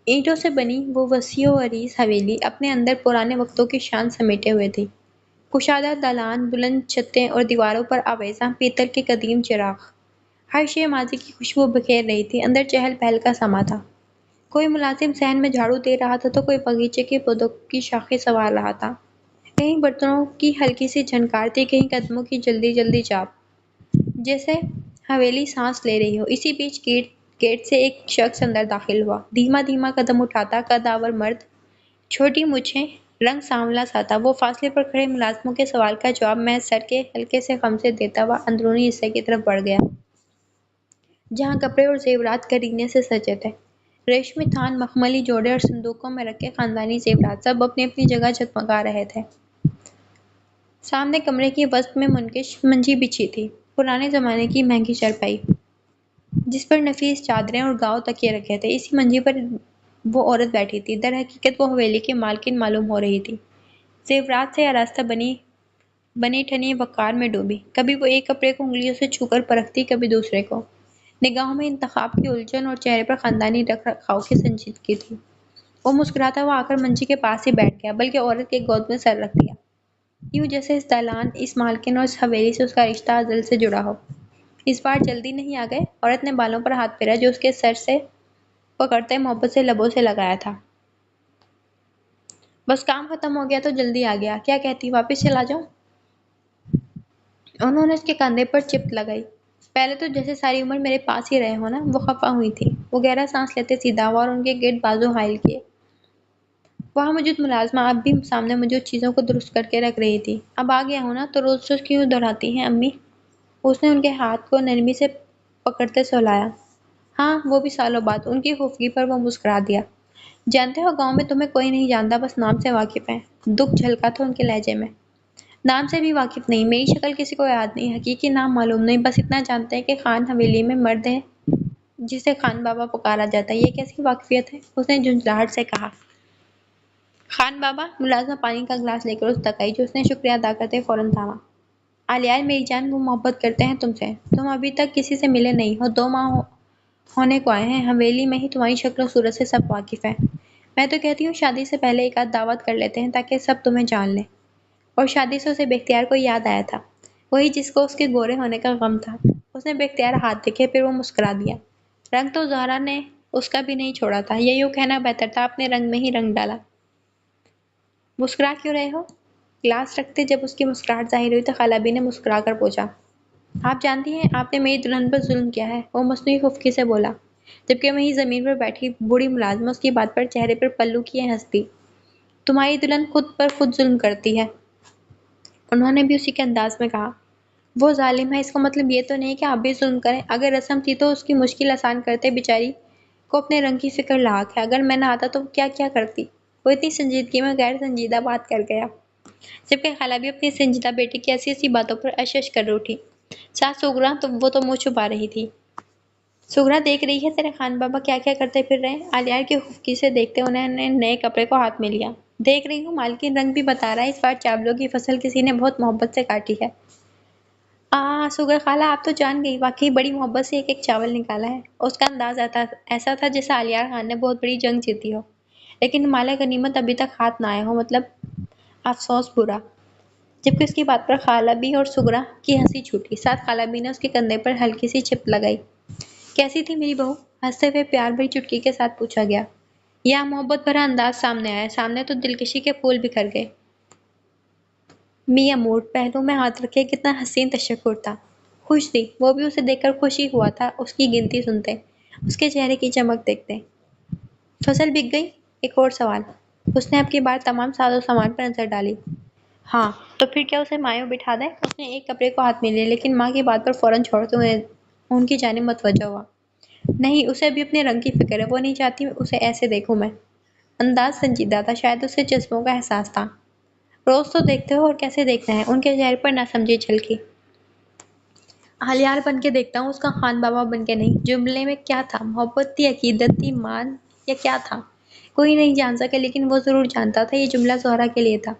اینٹوں سے بنی وہ وسیع و عریض حویلی اپنے اندر پرانے وقتوں کی شان سمیٹے ہوئے تھی۔ کشادہ دالان، بلند چھتیں اور دیواروں پر آویزاں پیتل کے قدیم چراغ، ہر شے ماضی کی خوشبو بکھیر رہی تھی۔ اندر چہل پہل کا سما تھا۔ کوئی ملازم صحن میں جھاڑو دے رہا تھا تو کوئی باغیچے کے پودوں کی شاخیں سنوار رہا تھا۔ کہیں برتنوں کی ہلکی سی جھنکار تھی، کہیں قدموں کی جلدی جلدی چاپ، جیسے حویلی سانس لے رہی ہو۔ اسی بیچ گیٹ سے ایک شخص اندر داخل ہوا، دھیما دھیما قدم اٹھاتا، قدآور مرد، چھوٹی مونچھیں، رنگ سانولا سا تھا۔ وہ فاصلے پر کھڑے ملازموں کے سوال کا جواب محض سر کے ہلکے سے خم سے دیتا ہوا اندرونی حصے کی طرف بڑھ گیا، جہاں کپڑے اور زیورات کرینے سے سجے تھے۔ ریشمی تھان، مخملی جوڑے اور صندوقوں میں رکھے خاندانی زیورات سب اپنی اپنی جگہ جگمگا رہے تھے۔ سامنے کمرے کی وسط میں منکش منجی بچھی تھی، پرانے زمانے کی مہنگی چارپائی، جس پر نفیس چادریں اور گاؤ تکیے رکھے تھے۔ اسی منجی پر وہ عورت بیٹھی تھی۔ در حقیقت وہ حویلی کی مالکن معلوم ہو رہی تھی، زیورات سے آراستہ بنی ٹھنی وقار میں ڈوبی۔ کبھی وہ ایک کپڑے کو انگلیوں سے چھو کر پرکھتی، کبھی دوسرے کو۔ نگاہوں میں انتخاب کی الجھن اور چہرے پر خاندانی رکھ رکھاؤ کی سنجیدگی تھی۔ وہ مسکراتا ہوا آ کر منجی کے پاس ہی بیٹھ گیا، بلکہ عورت کی گود میں سر رکھ دیا، یوں جیسے اس دالان، اس مالکن اور اس حویلی سے اس کا رشتہ ازل سے جڑا ہو۔ اس بار جلدی نہیں آ گئے؟ عورت نے بالوں پر ہاتھ پھیرا جو اس کے سر سے پکڑتے محبت سے لبوں سے لگایا تھا۔ بس کام ختم ہو گیا تو جلدی آ گیا، کیا کہتی واپس چلا جاؤں؟ انہوں نے اس کے کندھے پر چپت لگائی۔ پہلے تو جیسے ساری عمر میرے پاس ہی رہے ہو نا۔ وہ خفا ہوئی تھی۔ وہ گہرا سانس لیتے سیدھا ہوا اور ان کے گرد بازو حائل کیے۔ وہاں موجود ملازمہ اب بھی سامنے موجود چیزوں کو درست کر کے رکھ رہی تھی۔ اب آ گیا ہوں نا تو روز روز کیوں دہراتی ہیں امی؟ اس نے ان کے ہاتھ کو نرمی سے پکڑتے سہلایا۔ ہاں، وہ بھی سالوں بعد۔ ان کی خفگی پر وہ مسکرا دیا۔ جانتے ہو گاؤں میں تمہیں کوئی نہیں جانتا، بس نام سے واقف ہیں۔ دکھ جھلکا تھا ان کے لہجے میں۔ نام سے بھی واقف نہیں، میری شکل کسی کو یاد نہیں، حقیقی نام معلوم نہیں، بس اتنا جانتے ہیں کہ خان حویلی میں مرد ہے جسے خان بابا پکارا جاتا ہے۔ یہ کیسی واقفیت ہے؟ اس نے جھنجھلاہٹ سے کہا۔ خان بابا؟ ملازمہ پانی کا گلاس لے کر اس تک آئی، جو اس نے شکریہ ادا کرتے فوراً تھاما۔ آلیار میری جان، وہ محبت کرتے ہیں تم سے۔ تم ابھی تک کسی سے ملے نہیں ہو، 2 ماہ ہونے کو آئے ہیں۔ حویلی میں ہی تمہاری شکل و صورت سے سب واقف ہیں۔ میں تو کہتی ہوں شادی سے پہلے ایک آدھ دعوت کر لیتے ہیں تاکہ سب تمہیں جان لیں۔ اور شادی سے اسے بے اختیار کو یاد آیا تھا، وہی جس کو اس کے گورے ہونے کا غم تھا۔ اس نے بے اختیار ہاتھ دیکھے، پھر وہ مسکرا دیا۔ رنگ تو زہرا نے اس کا بھی نہیں چھوڑا تھا، یا یوں کہنا بہتر تھا اپنے رنگ میں ہی رنگ ڈالا۔ مسکرا کیوں رہے ہو؟ گلاس رکھتے جب اس کی مسکراہٹ ظاہر ہوئی تو خالہ بی نے مسکرا کر پوچھا۔ آپ جانتی ہیں آپ نے میری دلہن پر ظلم کیا ہے؟ وہ مصنوعی خفگی سے بولا، جبکہ وہیں زمین پر بیٹھی بوڑھی ملازمہ اس کی بات پر چہرے پر پلو کیے ہنستی۔ تمہاری دلہن خود پر خود ظلم کرتی ہے، انہوں نے بھی اسی کے انداز میں کہا۔ وہ ظالم ہے، اس کا مطلب یہ تو نہیں کہ آپ بھی ظلم کریں۔ اگر رسم تھی تو اس کی مشکل آسان کرتے، بیچاری کو اپنے رنگ کی فکر لاحق ہے۔ اگر میں نہ آتا تو کیا کیا کرتی؟ وہ اتنی سنجیدگی میں غیر سنجیدہ بات کر گیا، جبکہ خالہ بھی اپنی سنجیدہ بیٹی کی ایسی ایسی باتوں پر اشش کر اٹھی۔ ساس سغرا تو وہ تو منہ چھپا رہی تھی۔ سغرا دیکھ رہی ہے تیرے خان بابا کیا کیا کرتے پھر رہے ہیں؟ آلیار کی خفگی سے دیکھتے انہوں نے نئے کپڑے کو ہاتھ میں لیا۔ دیکھ رہی ہوں، مالکن رنگ بھی بتا رہا ہے، اس بار چاولوں کی فصل کسی نے بہت محبت سے کاٹی ہے۔ سغرا خالہ آپ تو جان گئی، واقعی بڑی محبت سے ایک ایک چاول نکالا ہے۔ اس کا انداز ایسا تھا جیسے آلیار خان نے بہت بڑی جنگ جیتی ہو، لیکن مال غنیمت ابھی تک ہاتھ نہ آئے ہو، مطلب افسوس برا۔ جبکہ اس کی بات پر خالہ بی اور سغرا کی ہنسی چھوٹی، ساتھ خالہ بی نے اس کے کندھے پر ہلکی سی چپت لگائی۔ کیسی تھی میری بہو؟ ہنستے ہوئے پیار بھری چٹکی کے ساتھ پوچھا گیا۔ یہاں محبت بھرا انداز سامنے آیا، سامنے تو دلکشی کے پھول بکھر گئے۔ میاں موڈ، پہلو میں ہاتھ رکھے، کتنا حسین تشکر تھا۔ خوش تھی، وہ بھی اسے دیکھ کر خوش ہی ہوا تھا، اس کی گنتی سنتے، اس کے چہرے کی چمک دیکھتے۔ فصل بک گئی؟ ایک اور سوال۔ اس نے اب کی بار تمام ساز و سامان پر نظر ڈالی۔ ہاں، تو پھر کیا اسے مایوں بٹھا دیں؟ اس نے ایک کپڑے کو ہاتھ میں لیا، لیکن ماں کی بات پر فوراً چھوڑتے ہوئے ان کی جانب متوجہ ہوا۔ نہیں، اسے ابھی اپنے رنگ کی فکر ہے، وہ نہیں چاہتی اسے ایسے دیکھوں میں۔ انداز سنجیدہ تھا، شاید اسے جذبوں کا احساس تھا۔ روز تو دیکھتے ہو، اور کیسے دیکھنا ہے؟ ان کے چہرے پر ناسمجھی جھلکی۔ آلیار بن کے دیکھتا ہوں، اس کا خان بابا بن کے نہیں۔ جملے میں کیا تھا؟ محبت تھی، عقیدت تھی، مان، یا کیا تھا؟ کوئی نہیں جان سکا، لیکن وہ ضرور جانتا تھا، یہ جملہ زہرا کے لیے تھا۔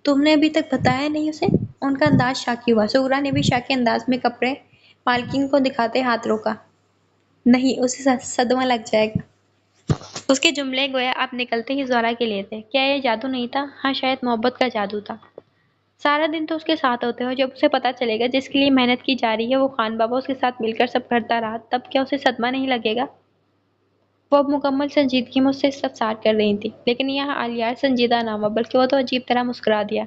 تم نے ابھی تک بتایا نہیں اسے؟ ان کا انداز شاکی ہوا۔ سغرا نے بھی شاکی انداز میں کپڑے مالکن کو دکھاتے ہاتھ روکا۔ نہیں، اسے صدمہ لگ جائے گا۔ اس کے جملے گویا اب نکلتے ہی زہرا کے لیے تھے۔ کیا یہ جادو نہیں تھا؟ ہاں، شاید محبت کا جادو تھا۔ سارا دن تو اس کے ساتھ ہوتے ہو، جب اسے پتا چلے گا جس کے لیے محنت کی جا رہی ہے وہ خان بابا اس کے ساتھ مل کر سب کرتا رہا، تب کیا اسے صدمہ نہیں لگے گا؟ وہ اب مکمل سنجیدگی میں اس سے استفسار کر رہی تھی، لیکن یہاں آلیار سنجیدہ نہ ہوا بلکہ وہ تو عجیب طرح مسکرا دیا۔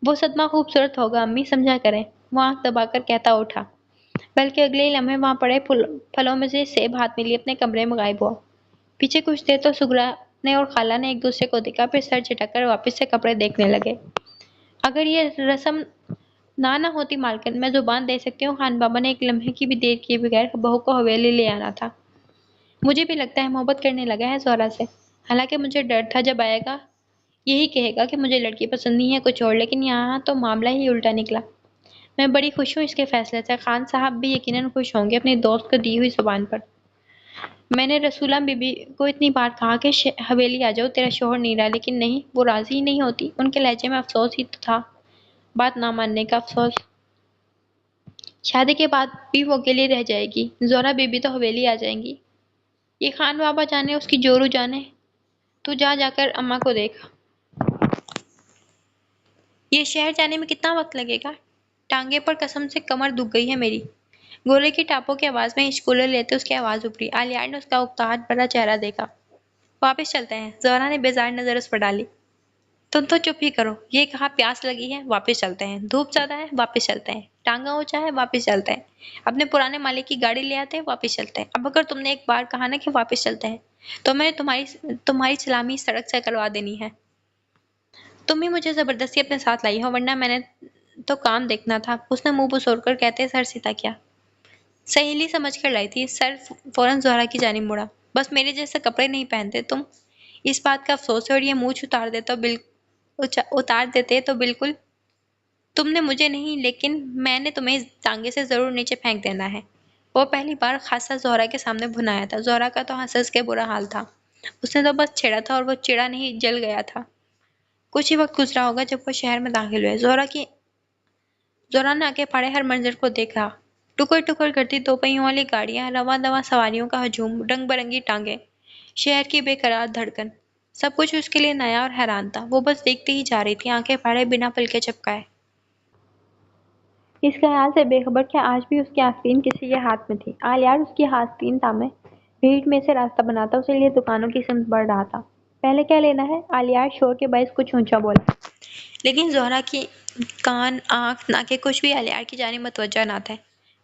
وہ صدمہ خوبصورت ہوگا امی، سمجھا کریں، وہ آنکھ دبا کر کہتا اٹھا، بلکہ اگلے ہی لمحے وہاں پڑے پھلوں میں سے سیب ہاتھ میں لیے اپنے کمرے میں غائب ہوا۔ پیچھے کچھ دیر تو سغرا نے اور خالہ نے ایک دوسرے کو دیکھا، پھر سر جھٹک کر واپس سے کپڑے دیکھنے لگے۔ اگر یہ رسم نہ ہوتی مالکن، میں زبان دے سکتی ہوں خان بابا نے ایک لمحے کی بھی دیر کیے بغیر بہو کو حویلی لے آنا تھا۔ مجھے بھی لگتا ہے محبت کرنے لگا ہے زہرا سے، حالانکہ مجھے ڈر تھا جب آئے گا یہی کہے گا کہ مجھے لڑکی پسند نہیں ہے کچھ اور، لیکن یہاں تو معاملہ ہی الٹا نکلا۔ میں بڑی خوش ہوں اس کے فیصلے سے، خان صاحب بھی یقیناً خوش ہوں گے اپنی دوست کو دی ہوئی زبان پر۔ میں نے رسولہ بی بی کو اتنی بار کہا کہ حویلی آ جاؤ، تیرا شوہر نہیں رہا، لیکن نہیں، وہ راضی ہی نہیں ہوتی۔ ان کے لہجے میں افسوس ہی تو تھا، بات نہ ماننے کا افسوس۔ شادی کے بعد بھی وہ اکیلی رہ جائے گی، زہرا بی بی تو حویلی آ جائیں گی۔ یہ خان بابا جانے، اس کی جورو جانے۔ تو جا کر اماں کو دیکھ۔ یہ شہر جانے میں کتنا وقت لگے گا؟ ٹانگے پر قسم سے کمر دکھ گئی ہے میری۔ گولے کی ٹاپوں کی آواز میں اشکولے لیتے اس کی آواز ابھری۔ آلیار نے اس کا اکتاہٹ بھرا چہرہ دیکھا۔ واپس چلتے ہیں، زہرا نے بیزار نظر اس پر ڈالی۔ تم تو چپ ہی کرو، یہ کہا پیاس لگی ہے، واپس چلتے ہیں، دھوپ زیادہ ہے، واپس چلتے ہیں، ٹانگا اونچا ہے، واپس چلتے ہیں، اپنے پرانے مالک کی گاڑی لے آتے ہیں، واپس چلتے ہیں۔ اب اگر تم نے ایک بار کہا نا کہ واپس چلتے ہیں، تو میں نے تمہاری سلامی سڑک سے کروا دینی ہے۔ تم ہی مجھے زبردستی اپنے ساتھ لائی ہو، ورنہ میں نے تو کام دیکھنا تھا۔ اس نے منہ بسور کر کہتے سر سیدھا کیا۔ سہیلی سمجھ کر لائی تھی۔ سر فوراً زہرا کی جانب مڑا۔ بس میرے جیسے کپڑے نہیں پہنتے تم، اس بات کا افسوس ہے، اور یہ مونچھ اتار دیتے تو بالکل۔ تم نے مجھے نہیں، لیکن میں نے تمہیں ٹانگے سے ضرور نیچے پھینک دینا ہے۔ وہ پہلی بار خاصا زہرا کے سامنے بھنایا تھا۔ زہرا کا تو ہنس کے برا حال تھا۔ اس نے تو بس چھیڑا تھا، اور وہ چڑا نہیں، جل گیا تھا۔ کچھ ہی وقت گزرا ہوگا جب وہ شہر میں داخل ہوئے۔ زہرا نے آگے پڑے ہر منظر کو دیکھا۔ ٹکر ٹکر کرتی دو پہیوں والی گاڑیاں، رواں دواں سواریوں کا ہجوم، رنگ برنگی ٹانگیں، شہر کی بے قرار دھڑکن، سب کچھ اس کے لیے نیا اور حیران تھا۔ وہ بس دیکھتی ہی جا رہی تھی، آنکھیں پھاڑے، بنا پلکیں جھپکائے۔ اس خیال سے بے خبر کہ آج بھی اس کی آستین کسی کے ہاتھ میں تھی۔ آلیار اس کی آستین تھامے بھیڑ میں سے راستہ بناتا اسے لیے دکانوں کی سمت بڑھ رہا تھا۔ پہلے کیا لینا ہے؟ آلیار شور کے باعث کچھ اونچا بولا، لیکن زہرا کی کان، آنکھ، ناکیں کچھ بھی آلیار کی جانب متوجہ نہ تھے۔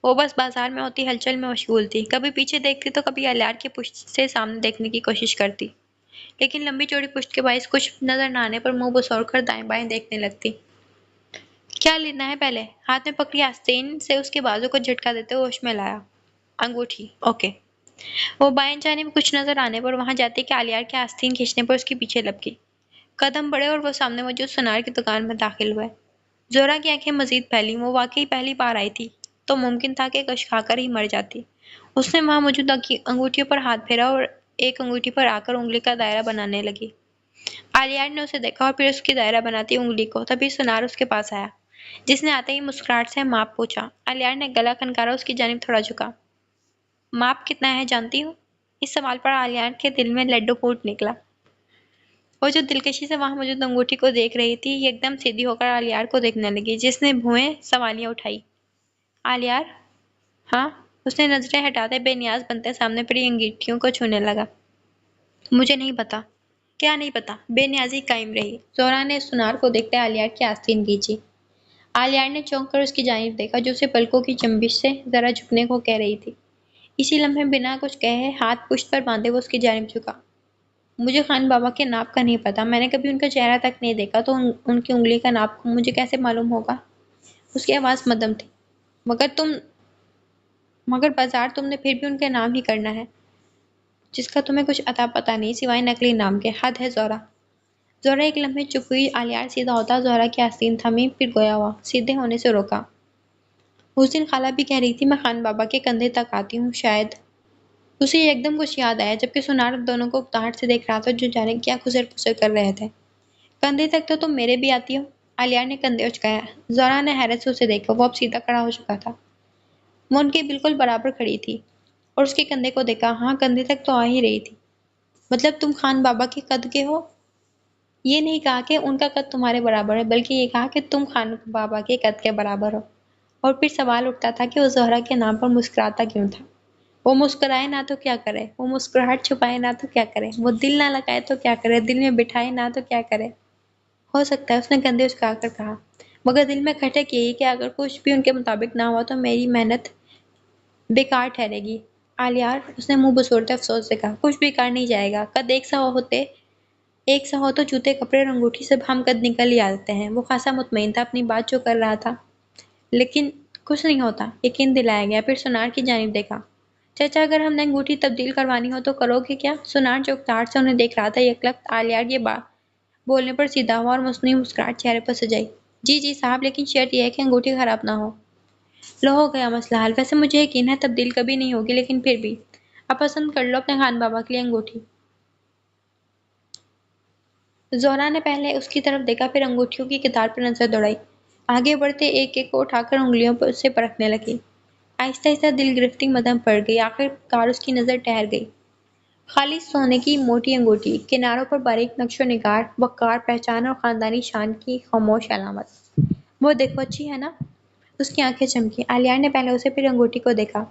وہ بس بازار میں ہوتی ہلچل میں مشغول تھی، کبھی پیچھے دیکھتی تو کبھی آلیار کی پشت سے سامنے دیکھنے کی کوشش کرتی، لیکن لمبی چوڑی پشت کے باعث کچھ نظر نہ آنے پر منہ بسور کر دائیں بائیں دیکھنے لگتی۔ کیا لینا ہے؟ پہلے ہاتھ میں پکڑی آستین سے اس کے بازو کو جھٹکا دیتے ہوش میں لایا۔ انگوٹھی، اوکے۔ وہ بائیں جانب کچھ نظر آنے پر وہاں جاتی کہ آلیار کے آستین کھینچنے پر اس کے پیچھے لپکی۔ قدم بڑھے اور وہ سامنے موجود سونار کی دکان میں داخل ہوئے۔ زہرا کی آنکھیں مزید پھیلیں۔ وہ واقعی پہلی بار آئی تھی، تو ممکن تھا کہ کچھ کھا کر ہی مر جاتی۔ اس نے وہاں موجود انگوٹھیوں پر ہاتھ پھیرا اور ایک انگوٹھی پر آ کر انگلی کا دائرہ بنانے لگی۔ آلیار نے اسے دیکھا اور پھر اس کی دائرہ بناتی انگلی کو، تبھی سونار اس کے پاس آیا، جس نے آتے ہی مسکراہٹ سے ماپ پوچھا۔ آلیار نے گلا کھنکارا، اس کی جانب تھوڑا جھکا۔ ماپ کتنا ہے جانتی ہوں؟ اس سوال پر آلیار کے دل میں لڈو پھوٹ نکلا۔ وہ جو دلکشی سے وہاں موجود انگوٹھی کو دیکھ رہی تھی، یہ ایک دم سیدھی ہو کر آلیار کو دیکھنے لگی، جس نے بھویں سوالیاں اٹھائی۔ آلیار؟ ہاں؟ اس نے نظریں ہٹاتے بے نیاز بنتے سامنے پڑی انگوٹھیوں کو چھونے لگا۔ مجھے نہیں پتا۔ کیا نہیں پتا؟ بے نیازی قائم رہی۔ زہرا نے سونار کو دیکھتے آلیار کی آستین کھینچی۔ آلیار نے چونک کر اس کی جانب دیکھا، جو اسے پلکوں کی جنبش سے ذرا جھکنے کو کہہ رہی تھی۔ اسی لمحے بنا کچھ کہے ہاتھ پشت پر باندھے وہ اس کی جانب جھکا۔ مجھے خان بابا کے ناپ کا نہیں پتا، میں نے کبھی ان کا چہرہ تک نہیں دیکھا، تو ان کی انگلی کا ناپ مجھے کیسے معلوم ہوگا؟ اس کی آواز مدھم تھی۔ مگر بازار تم نے پھر بھی ان کے نام ہی کرنا ہے، جس کا تمہیں کچھ اتا پتا نہیں سوائے نقلی نام کے۔ حد ہے زہرا۔ زہرا ایک لمحے چپ ہوئی۔ آلیار سیدھا ہوتا زہرا کی آستین تھامی، پھر گویا ہوا، سیدھے ہونے سے روکا۔ اس دن خالہ بھی کہہ رہی تھی میں خان بابا کے کندھے تک آتی ہوں، شاید۔ اسے ایک دم کچھ یاد آیا، جبکہ سونار دونوں کو اکتاہٹ سے دیکھ رہا تھا، جو جانے کیا خسر پسر کر رہے تھے۔ کندھے تک تو تم میرے بھی آتی ہو؟ آلیار نے کندھے اچکایا۔ زہرا نے حیرت سے اسے دیکھا۔ وہ اب سیدھا کھڑا ہو چکا تھا۔ وہ ان کے بالکل برابر کھڑی تھی، اور اس کے کندھے کو دیکھا۔ ہاں، کندھے تک تو آ ہی رہی تھی۔ مطلب تم خان بابا کے قد کے ہو؟ یہ نہیں کہا کہ ان کا قد تمہارے برابر ہے، بلکہ یہ کہا کہ تم خان بابا کے قد کے برابر ہو۔ اور پھر سوال اٹھتا تھا کہ وہ زہرا کے نام پر مسکراتا کیوں تھا؟ وہ مسکرائے نہ تو کیا کرے، وہ مسکراہٹ چھپائے نہ تو کیا کرے، وہ دل نہ لگائے تو کیا کرے، دل میں بٹھائے نہ تو کیا کرے؟ ہو سکتا ہے اس نے کندھے اچکا کر کہا، مگر دل میں کھٹک یہی کہ اگر کچھ بھی ان کے مطابق نہ ہوا تو میری محنت بیکار ٹھہرے گی۔ آلیار، اس نے منہ بسوڑتے افسوس سے کہا، کچھ بیکار نہیں جائے گا۔ قد ایک سا ہو تو جوتے کپڑے اور انگوٹھی سے ہم قد نکل ہی آتے ہیں۔ وہ خاصا مطمئن تھا اپنی بات جو کر رہا تھا، لیکن کچھ نہیں ہوتا، یقین دلایا گیا۔ پھر سونار کی جانب دیکھا، چچا اگر ہم نے انگوٹھی تبدیل کروانی ہو تو کرو گے کیا؟ سونار جو اقتدار سے انہیں دیکھ رہا تھا یکلخت آلیار کی بات بولنے پر سیدھا ہوا اور مصنوعی مسکراہٹ چہرے پر سجائی۔ جی جی صاحب، لیکن شرط یہ ہے کہ انگوٹھی خراب نہ ہو۔ لو ہو گیا مسئلہ حل۔ ویسے مجھے یقین ہے تبدیل کبھی نہیں ہوگی، لیکن پھر بھی اب پسند کر لو اپنے خان بابا کے لیے انگوٹھی۔ زہرا نے پہلے اس کی طرف دیکھا، پھر انگوٹھیوں کی قطار پر نظر دوڑائی۔ آگے بڑھتے ایک ایک کو اٹھا کر انگلیوں پر سے پرکھنے لگی۔ آہستہ آہستہ دل گرفتی مدھم پڑ گئی۔ آخر کار اس کی نظر ٹھہر گئی۔ خالص سونے کی موٹی انگوٹھی، کناروں پر باریک نقش و نگار، وقار، پہچان اور خاندانی شان کی خاموش علامت۔ وہ دیکھو، اچھی ہے نا؟ اس کی آنکھیں چمکی۔ آلیار نے پہلے اسے پھر انگوٹھی کو دیکھا۔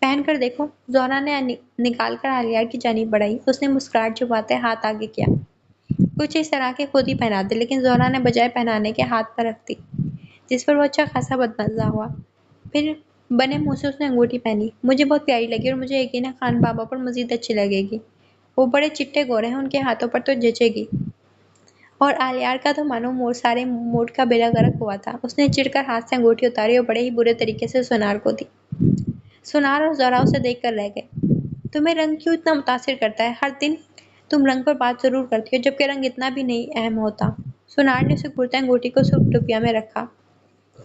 پہن کر دیکھو۔ زہرا نے نکال کر آلیار کی جانب بڑھائی۔ اس نے مسکراہٹ چھپاتے ہاتھ آگے کیا، کچھ اس طرح کہ خود ہی پہنا دے، لیکن زہرا نے بجائے پہنانے کے ہاتھ پر رکھ دی، جس پر وہ اچھا خاصا بدمزہ ہوا۔ پھر بنے منہ سے اس نے انگوٹھی پہنی۔ مجھے بہت پیاری لگی اور مجھے یقین ہے خان بابا پر مزید اچھی لگے گی۔ وہ بڑے چٹے گورے ہیں، ان کے ہاتھوں پر تو جچے گی۔ اور آلیار کا تو مانو سارے موڈ کا بیڑا غرق ہوا تھا۔ اس نے چڑھ کر ہاتھ سے انگوٹھی اتاری اور بڑے ہی برے طریقے سے سونار کو دی۔ سونار اور زہرا اسے دیکھ کر رہ گئے۔ تمہیں رنگ کیوں اتنا متاثر کرتا ہے؟ ہر دن تم رنگ پر بات ضرور کرتی ہو، جبکہ رنگ اتنا بھی نہیں اہم ہوتا۔ سونار نے اسے گھورتے انگوٹھی کو سرخ ٹوپیا میں رکھا۔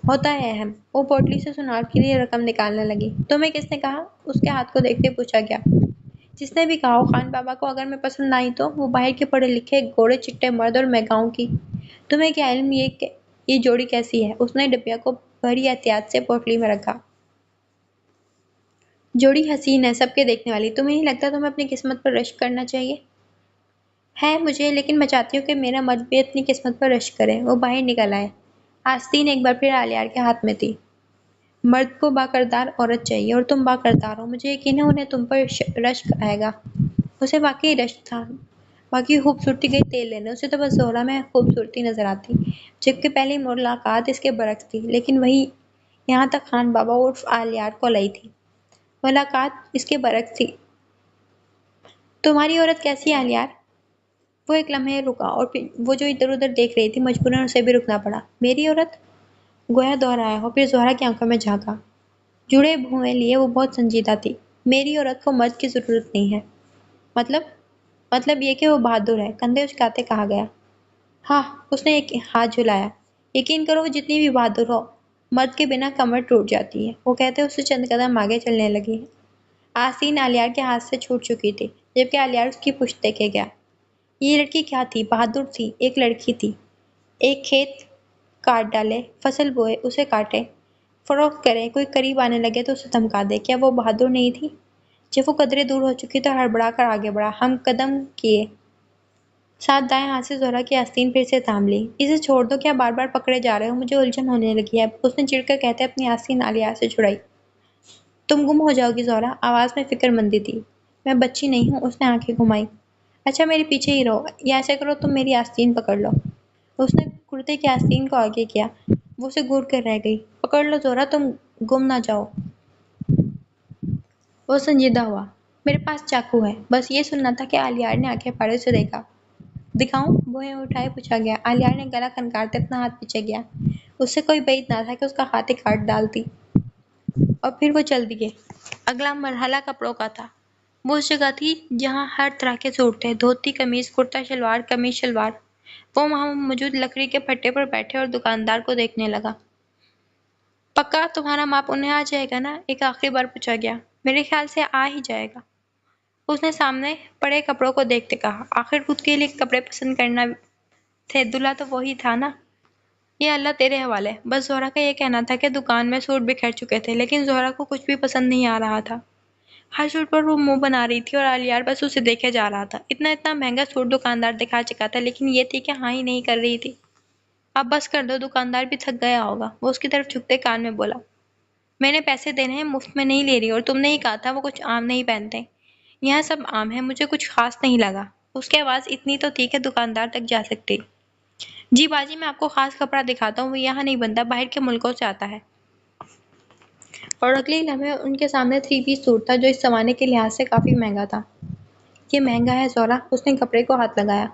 ہوتا ہے اہم۔ وہ پوٹلی سے سونار کے لیے رقم نکالنے لگی۔ تمہیں کس نے کہا؟ اس کے ہاتھ کو دیکھتے پوچھا گیا۔ جس نے بھی کہا ہو، خان بابا کو اگر میں پسند نہ آئی تو؟ وہ باہر کے پڑھے لکھے گورے چٹے مرد اور میں گاؤں کی۔ تمہیں کیا علم یہ جوڑی کیسی ہے؟ اس نے ڈبیا کو بڑی احتیاط سے پوٹلی میں رکھا۔ جوڑی حسین ہے، سب کے دیکھنے والی۔ تمہیں نہیں لگتا تمہیں اپنی قسمت پر رشک کرنا چاہیے؟ ہے مجھے، لیکن میں چاہتی ہوں کہ میرا مرد بھی اپنی قسمت پر رشک کرے۔ وہ باہر نکل آئے۔ آستین ایک بار پھر آلیار کے ہاتھ میں تھی۔ مرد کو باکردار عورت چاہیے اور تم باکردار ہو، مجھے یقین ہے انہیں تم پر رشک آئے گا۔ اسے واقعی رشک تھا۔ باقی خوبصورتی گئی تیل لینے، اسے تو بس زہرا میں خوبصورتی نظر آتی، جبکہ پہلی ملاقات اس کے برعکس تھی۔ لیکن وہی یہاں تک خان بابا عرف آلیار کو لائی تھی۔ ملاقات اس کے برعکس تھی۔ تمہاری عورت کیسی ہے آلیار؟ وہ ایک لمحے رکا اور پھر وہ جو ادھر ادھر دیکھ رہی تھی، مجبوراً اسے بھی رکنا پڑا۔ میری عورت؟ گویا دوہرایا ہو، پھر زہرا کی آنکھوں میں جھانکا۔ جڑے ہوئے لیے وہ بہت سنجیدہ تھی۔ میری عورت کو مرد کی ضرورت نہیں ہے۔ مطلب؟ مطلب یہ کہ وہ بہادر ہے، کندھے اچکاتے کہا گیا۔ ہاں، اس نے ایک ہاتھ جھلایا۔ یقین کرو وہ جتنی بھی بہادر ہو، مرد کے بنا کمر ٹوٹ جاتی ہے۔ وہ کہتے اسے چند قدم آگے چلنے لگی۔ آستین آلیار کے ہاتھ سے چھوٹ چکی تھی، جبکہ آلیار اس کی پشت دیکھے گیا۔ یہ لڑکی کیا تھی؟ بہادر تھی، ایک لڑکی تھی۔ ایک کھیت کاٹ ڈالے، فصل بوئے، اسے کاٹے، فروخت کرے، کوئی قریب آنے لگے تو اسے دھمکا دے۔ کیا وہ بہادر نہیں تھی؟ جب وہ قدرے دور ہو چکی تو ہڑبڑا کر آگے بڑھا، ہم قدم کیے، ساتھ دائیں ہاتھ سے زہرا کی آستین پھر سے تھام لی۔ اسے چھوڑ دو، کیا بار بار پکڑے جا رہے ہو؟ مجھے الجھن ہونے لگی ہے، اس نے چڑھ کر کہتے اپنی آستین آلیار سے چھڑائی۔ تم گم ہو جاؤ گی زہرا، آواز میں فکر مندی تھی۔ میں بچی نہیں ہوں، اس نے آنکھیں گھمائی۔ اچھا میرے پیچھے ہی رہو، یا ایسا کرو تم میری آستین پکڑ لو۔ اس نے کرتے کی آستین کو آگے کیا۔ وہ اسے گھور کر رہ گئی۔ پکڑ لو زہرا، تم گم نہ جاؤ۔ وہ سنجیدہ ہوا۔ میرے پاس چاقو ہے، بس یہ سننا تھا کہ آلیار نے آنکھیں پھاڑے اسے دیکھا۔ دکھاؤں؟ بوہیں اٹھائے پوچھا گیا۔ آلیار نے گلا کھنکارتے اپنا ہاتھ پیچھے کیا۔ اس سے کوئی بعید نہ تھا کہ اس کا ہاتھ ایک کاٹ ڈالتی۔ اور پھر وہ چل دیے۔ اگلا مرحلہ کپڑوں کا تھا۔ وہ اس جگہ تھی جہاں ہر طرح کے سوٹ تھے، دھوتی، قمیض، کرتا شلوار، قمیض شلوار۔ وہ وہاں موجود لکڑی کے پھٹے پر بیٹھے اور دکاندار کو دیکھنے لگا۔ پکا تمہارا ماپ انہیں آ جائے گا نا؟ ایک آخری بار پوچھا گیا۔ میرے خیال سے آ ہی جائے گا، اس نے سامنے پڑے کپڑوں کو دیکھتے کہا۔ آخر خود کے لیے کپڑے پسند کرنا تھے، دلہا تو وہی تھا نا۔ یہ اللہ تیرے حوالے۔ بس زہرا کا یہ کہنا تھا کہ دکان میں سوٹ بکھر چکے تھے، لیکن زہرا کو کچھ بھی پسند نہیں آ رہا تھا۔ ہر سوٹ پر وہ منہ بنا رہی تھی اور آلیار بس اسے دیکھے جا رہا تھا۔ اتنا مہنگا سوٹ دکاندار دکھا چکا تھا لیکن یہ تھی کہ ہاں ہی نہیں کر رہی تھی۔ اب بس کر دو، دکاندار بھی تھک گیا ہوگا۔ وہ اس کی طرف جھکتے کان میں بولا، میں نے پیسے دینے ہیں، مفت میں نہیں لے رہی، اور تم نے ہی کہا تھا وہ کچھ عام نہیں پہنتے۔ یہاں سب عام ہے، مجھے کچھ خاص نہیں لگا۔ اس کی آواز اتنی تو تھی کہ دکاندار تک جا سکتی۔ جی باجی، میں آپ کو خاص کپڑا دکھاتا ہوں، وہ یہاں نہیں بنتا، باہر کے ملکوں سے آتا ہے۔ اور اگلے لمحے ان کے سامنے 3 پیس سوٹ تھا جو اس زمانے کے لحاظ سے کافی مہنگا تھا۔ یہ مہنگا ہے زہرا، اس نے کپڑے کو ہاتھ لگایا۔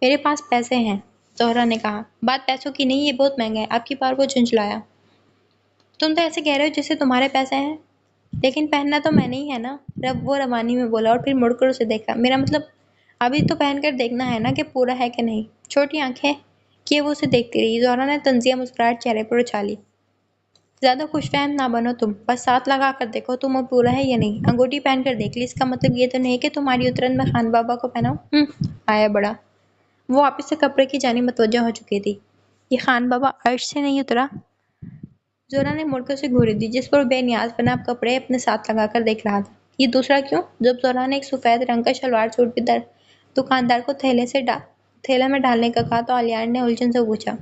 میرے پاس پیسے ہیں، زہرا نے کہا۔ بات پیسوں کی نہیں، یہ بہت مہنگا ہے، آپ کی بار وہ جھنجھلایا۔ تم تو ایسے کہہ رہے ہو جیسے تمہارے پیسے ہیں، لیکن پہننا تو میں نے ہی ہے نا، وہ روانی میں بولا اور پھر مڑ کر اسے دیکھا۔ میرا مطلب ابھی تو پہن کر دیکھنا ہے نا کہ پورا ہے کہ نہیں۔ چھوٹی آنکھیں کیے وہ اسے دیکھتی رہی۔ زہرا نے طنزیہ مسکراہٹ چہرے پر اچھالی۔ زیادہ خوش فہم نہ بنو تم، بس ساتھ لگا کر دیکھو تم وہ پورا ہے یا نہیں۔ انگوٹھی پہن کر دیکھ لی، اس کا مطلب یہ تو نہیں کہ تمہاری اترن میں خان بابا کو پہناؤں۔ آیا بڑا۔ وہ واپس سے کپڑے کی جانب متوجہ ہو چکی تھی۔ یہ خان بابا عرش سے نہیں اترا؟ زہرا نے مڑ کر اسے گھوری دی، جس پر بے نیاز بنا اب کپڑے اپنے ساتھ لگا کر دیکھ رہا تھا۔ یہ دوسرا کیوں؟ جب زہرا نے ایک سفید رنگ کا شلوار سوٹ بھی دکاندار کو تھیلے میں ڈالنے کا کہا تو آلیار نے الجھن سے پوچھا،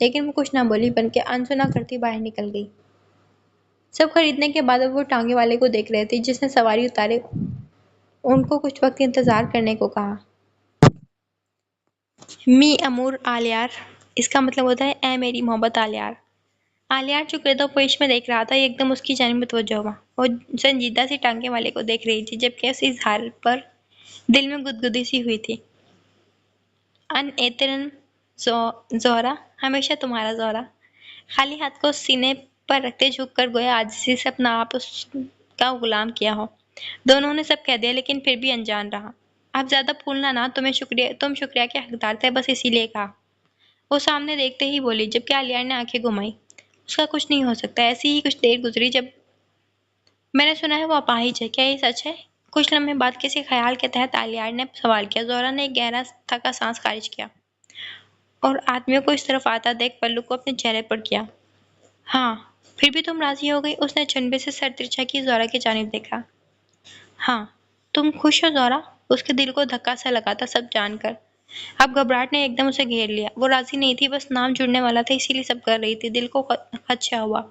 لیکن وہ کچھ نہ بولی بلکہ انسنا کرتی باہر نکل گئی۔ سب خریدنے کے بعد اب وہ ٹانگے والے کو دیکھ رہے تھے جس نے سواری اتارے ان کو کچھ وقت انتظار کرنے کو کہا۔ می امور آلیار، اس کا مطلب ہوتا ہے اے میری محبت آلیار۔ آلیار جو گرد و پیش میں دیکھ رہا تھا ایک دم اس کی جانب متوجہ ہوا۔ وہ سنجیدہ سی ٹانگے والے کو دیکھ رہی تھی جبکہ اس اظہار پر دل میں گدگدی سی ہوئی تھی۔ ان ایترن زہرا، ہمیشہ تمہارا زہرا۔ خالی ہاتھ کو سینے پر رکھتے جھک کر گویا عاجزی سے اپنا آپ اس کا غلام کیا ہو۔ دونوں نے سب کہہ دیا لیکن پھر بھی انجان رہا۔ اب زیادہ پھولنا نہ، تم شکریہ کے حقدار تھے، بس اسی لیے کہا۔ وہ سامنے دیکھتے ہی بولی جبکہ آلیار نے آنکھیں گھمائی۔ اس کا کچھ نہیں ہو سکتا۔ ایسی ہی کچھ دیر گزری جب میں نے سنا ہے وہ اپاہج ہے، کیا یہ سچ ہے؟ کچھ لمحے بعد کسی خیال کے تحت آلیار نے سوال کیا۔ زہرا نے ایک گہرا تھکا سانس خارج کیا اور آدمیوں کو اس طرف آتا دیکھ پلو کو اپنے چہرے پر کیا۔ ہاں، پھر بھی تم راضی ہو گئی؟ اس نے چنبے سے سر ترچھا کی زہرا کی جانب دیکھا۔ ہاں، تم خوش ہو زہرا؟ اس کے دل کو دھکا سا لگا تھا سب جان کر۔ اب گھبراہٹ نے ایک دم اسے گھیر لیا۔ وہ راضی نہیں تھی، بس نام جڑنے والا تھا اسی لیے سب کر رہی تھی۔ دل کو خدشہ ہوا۔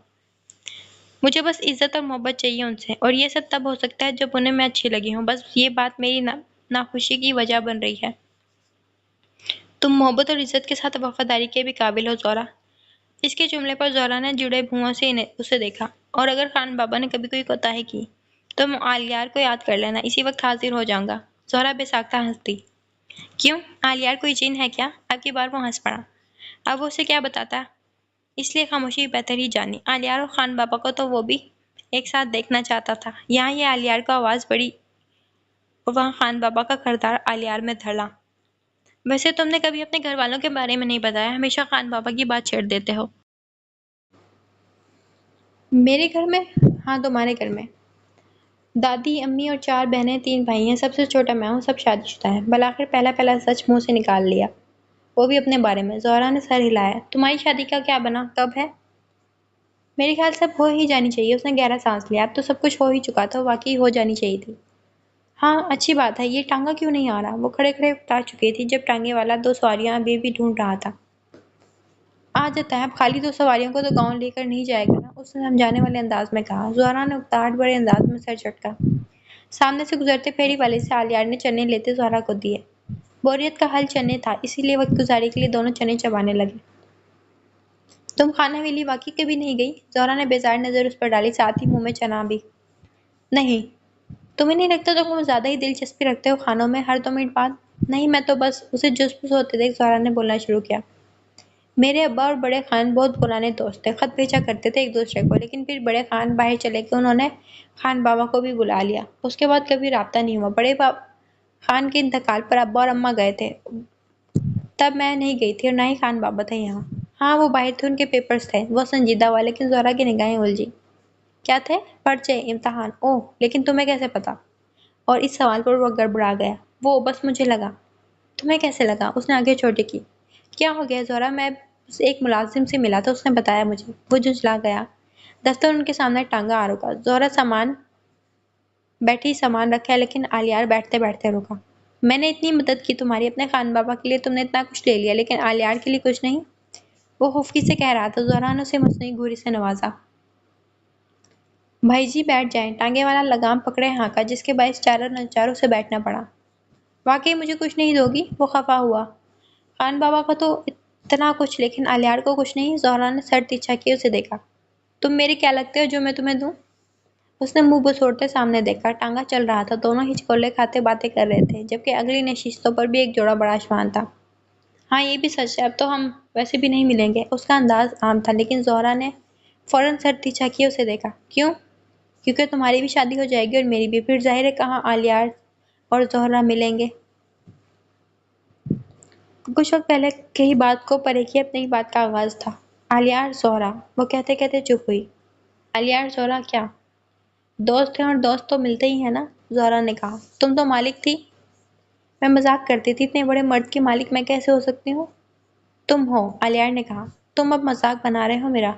مجھے بس عزت اور محبت چاہیے ان سے، اور یہ سب تب ہو سکتا ہے جب انہیں میں اچھی لگی ہوں۔ بس یہ بات میری ناخوشی کی وجہ بن رہی ہے۔ تم محبت اور عزت کے ساتھ وفاداری کے بھی قابل ہو زہرا۔ اس کے جملے پر زہرا نے جڑے بھوؤں سے اسے دیکھا۔ اور اگر خان بابا نے کبھی کوئی کوتاہی کی تو آلیار کو یاد کر لینا، اسی وقت حاضر ہو جاؤں گا۔ زہرا بے ساختہ ہنس دی۔ کیوں؟ آلیار کوئی جن ہے کیا؟ اب کی بار وہ ہنس پڑا۔ اب وہ اسے کیا بتاتا؟ اس لیے خاموشی بہتر ہی جانی۔ آلیار اور خان بابا کو تو وہ بھی ایک ساتھ دیکھنا چاہتا تھا۔ یہاں یہ آلیار کو آواز بڑی اور وہاں خان بابا کا کردار آلیار میں دھڑا۔ ویسے تم نے کبھی اپنے گھر والوں کے بارے میں نہیں بتایا، ہمیشہ خان بابا کی بات چھیڑ دیتے ہو۔ میرے گھر میں؟ ہاں، تمہارے گھر میں۔ دادی، امی اور 4 بہنیں، 3 بھائی ہیں، سب سے چھوٹا میں ہوں، سب شادی شدہ ہیں۔ بالآخر پہلا سچ منہ سے نکال لیا، وہ بھی اپنے بارے میں۔ زہرا نے سر ہلایا۔ تمہاری شادی کا کیا بنا؟ کب ہے؟ میرے خیال سے اب ہو ہی جانی چاہیے۔ اس نے گہرا سانس لیا۔ اب تو سب کچھ ہو ہی چکا تھا، واقعی ہو جانی چاہیے تھی۔ ہاں، اچھی بات ہے۔ یہ ٹانگا کیوں نہیں آ رہا؟ وہ کھڑے کھڑے اتار چکی تھی جب ٹانگے والا 2 سواریاں ابھی بھی ڈھونڈ رہا تھا۔ آ جاتا ہے، اب خالی 2 سواریوں کو تو گاؤں لے کر نہیں جائے گا نا، اس نے سمجھانے والے انداز میں کہا۔ زہرا نے اکتاہٹ بھرے انداز میں سر جھٹکا۔ سامنے سے گزرتے پھیری والے سے آلیار نے چنے لیتے زہرا کو دیے۔ بوریت کا حل چنے تھا، اسی لیے وقت گزاری کے لیے دونوں چنے چبانے لگے۔ تم خانہ ویلی واقعی کبھی نہیں گئی؟ زہرا نے بیزار نظر اس پر ڈالی، ساتھ ہی منہ میں چنا بھی۔ نہیں۔ تمہیں نہیں لگتا تم زیادہ ہی دلچسپی رکھتے ہو خانوں میں ہر 2 منٹ بعد؟ نہیں، میں تو بس اسے جس پس ہوتے دیکھ زہرا نے بولنا شروع کیا۔ میرے ابا اور بڑے خان بہت پرانے دوست تھے، خط بھیجا کرتے تھے ایک دوسرے کو، لیکن پھر بڑے خان باہر چلے گئے، انہوں نے خان بابا کو بھی بلا لیا۔ اس کے بعد کبھی رابطہ نہیں ہوا۔ بڑے خان کے انتقال پر ابا اور اماں گئے تھے، تب میں نہیں گئی تھی، اور نہ ہی خان بابا تھے یہاں۔ ہاں، وہ باہر تھے، ان کے پیپرز تھے۔ وہ سنجیدہ ہوا، لیکن زہرا کی نگاہیں الجھی۔ کیا تھے؟ پرچے، امتحان؟ اوہ، لیکن تمہیں کیسے پتا؟ اور اس سوال پر وہ گڑبڑا گیا۔ وہ بس مجھے لگا۔ تمہیں کیسے لگا؟ اس نے آنکھیں چھوٹی کی۔ کیا ہو گیا زہرا؟ میں بس ایک ملازم سے ملا تھا، اس نے بتایا مجھے۔ وہ جھنجھلا گیا۔ دفتر ان کے سامنے ٹانگا آ رکا۔ زہرا سامان بیٹھی سامان رکھا ہے، لیکن آلیار بیٹھتے بیٹھتے رکا۔ میں نے اتنی مدد کی تمہاری، اپنے خان بابا کے لیے تم نے اتنا کچھ لے لیا، لیکن آلیار کے لیے کچھ نہیں؟ وہ خفکی سے کہہ رہا تھا۔ زہرا نے اسے مصنوعی گھوری سے نوازا۔ بھائی جی بیٹھ جائیں۔ ٹانگے والا لگام پکڑے ہانکا، جس کے باعث چاروں ناچاروں سے بیٹھنا پڑا۔ واقعی مجھے کچھ نہیں دو گی؟ وہ خفا ہوا۔ خان بابا کو تو اتنا کچھ، لیکن آلیار کو کچھ نہیں؟ زہرا نے سر تیچھا کیے اسے دیکھا۔ تم میرے کیا لگتے ہو جو میں تمہیں دوں؟ اس نے منہ بسوڑتے سامنے دیکھا۔ ٹانگا چل رہا تھا، دونوں ہچکولے کھاتے باتیں کر رہے تھے، جبکہ اگلی نشستوں پر بھی ایک جوڑا بڑا شوان تھا۔ ہاں یہ بھی سچ ہے، اب تو ہم ویسے بھی نہیں ملیں گے۔ اس کا انداز عام تھا، لیکن زہرا نے فوراً سر پیچھا کیے اسے دیکھا۔ کیوں؟ کیونکہ تمہاری بھی شادی ہو جائے گی اور میری بھی، پھر ظاہر ہے کہاں آلیار اور زہرا ملیں گے۔ کچھ وقت پہلے کہی بات کو پرے کی اب نئی بات کا آغاز تھا۔ آلیار زہرا، وہ کہتے کہتے چپ ہوئی۔ آلیار زہرا کیا؟ دوست ہیں، اور دوست تو ملتے ہی ہیں نا، زہرا نے کہا۔ تم تو مالک تھی۔ میں مذاق کرتی تھی، اتنے بڑے مرد کی مالک میں کیسے ہو سکتی ہوں؟ تم ہو، آلیار نے کہا۔ تم اب مذاق بنا رہے ہو میرا؟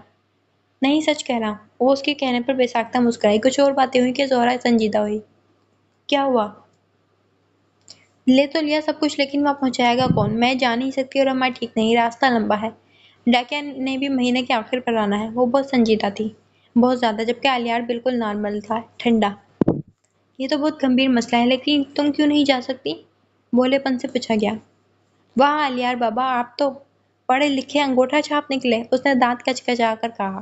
نہیں سچ کہہ رہا ہوں۔ وہ اس کے کہنے پر بے ساختہ مسکرائی۔ کچھ اور باتیں ہوئی کہ زہرا سنجیدہ ہوئی۔ کیا ہوا؟ لے تو لیا سب کچھ، لیکن وہاں پہنچائے گا کون؟ میں جا نہیں سکتی اور اماں ٹھیک نہیں، راستہ لمبا ہے، ڈاکیہ نے بھی مہینے کے آخر پر آنا ہے۔ وہ بہت سنجیدہ تھی، بہت زیادہ، جبکہ آلیار بالکل نارمل تھا، ٹھنڈا۔ یہ تو بہت گمبھیر مسئلہ ہے، لیکن تم کیوں نہیں جا سکتی؟ بھولے پن سے پوچھا گیا۔ واہ آلیار بابا، آپ تو پڑھے لکھے انگوٹھا چھاپ نکلے، اس نے دانت کچکچا کر کہا۔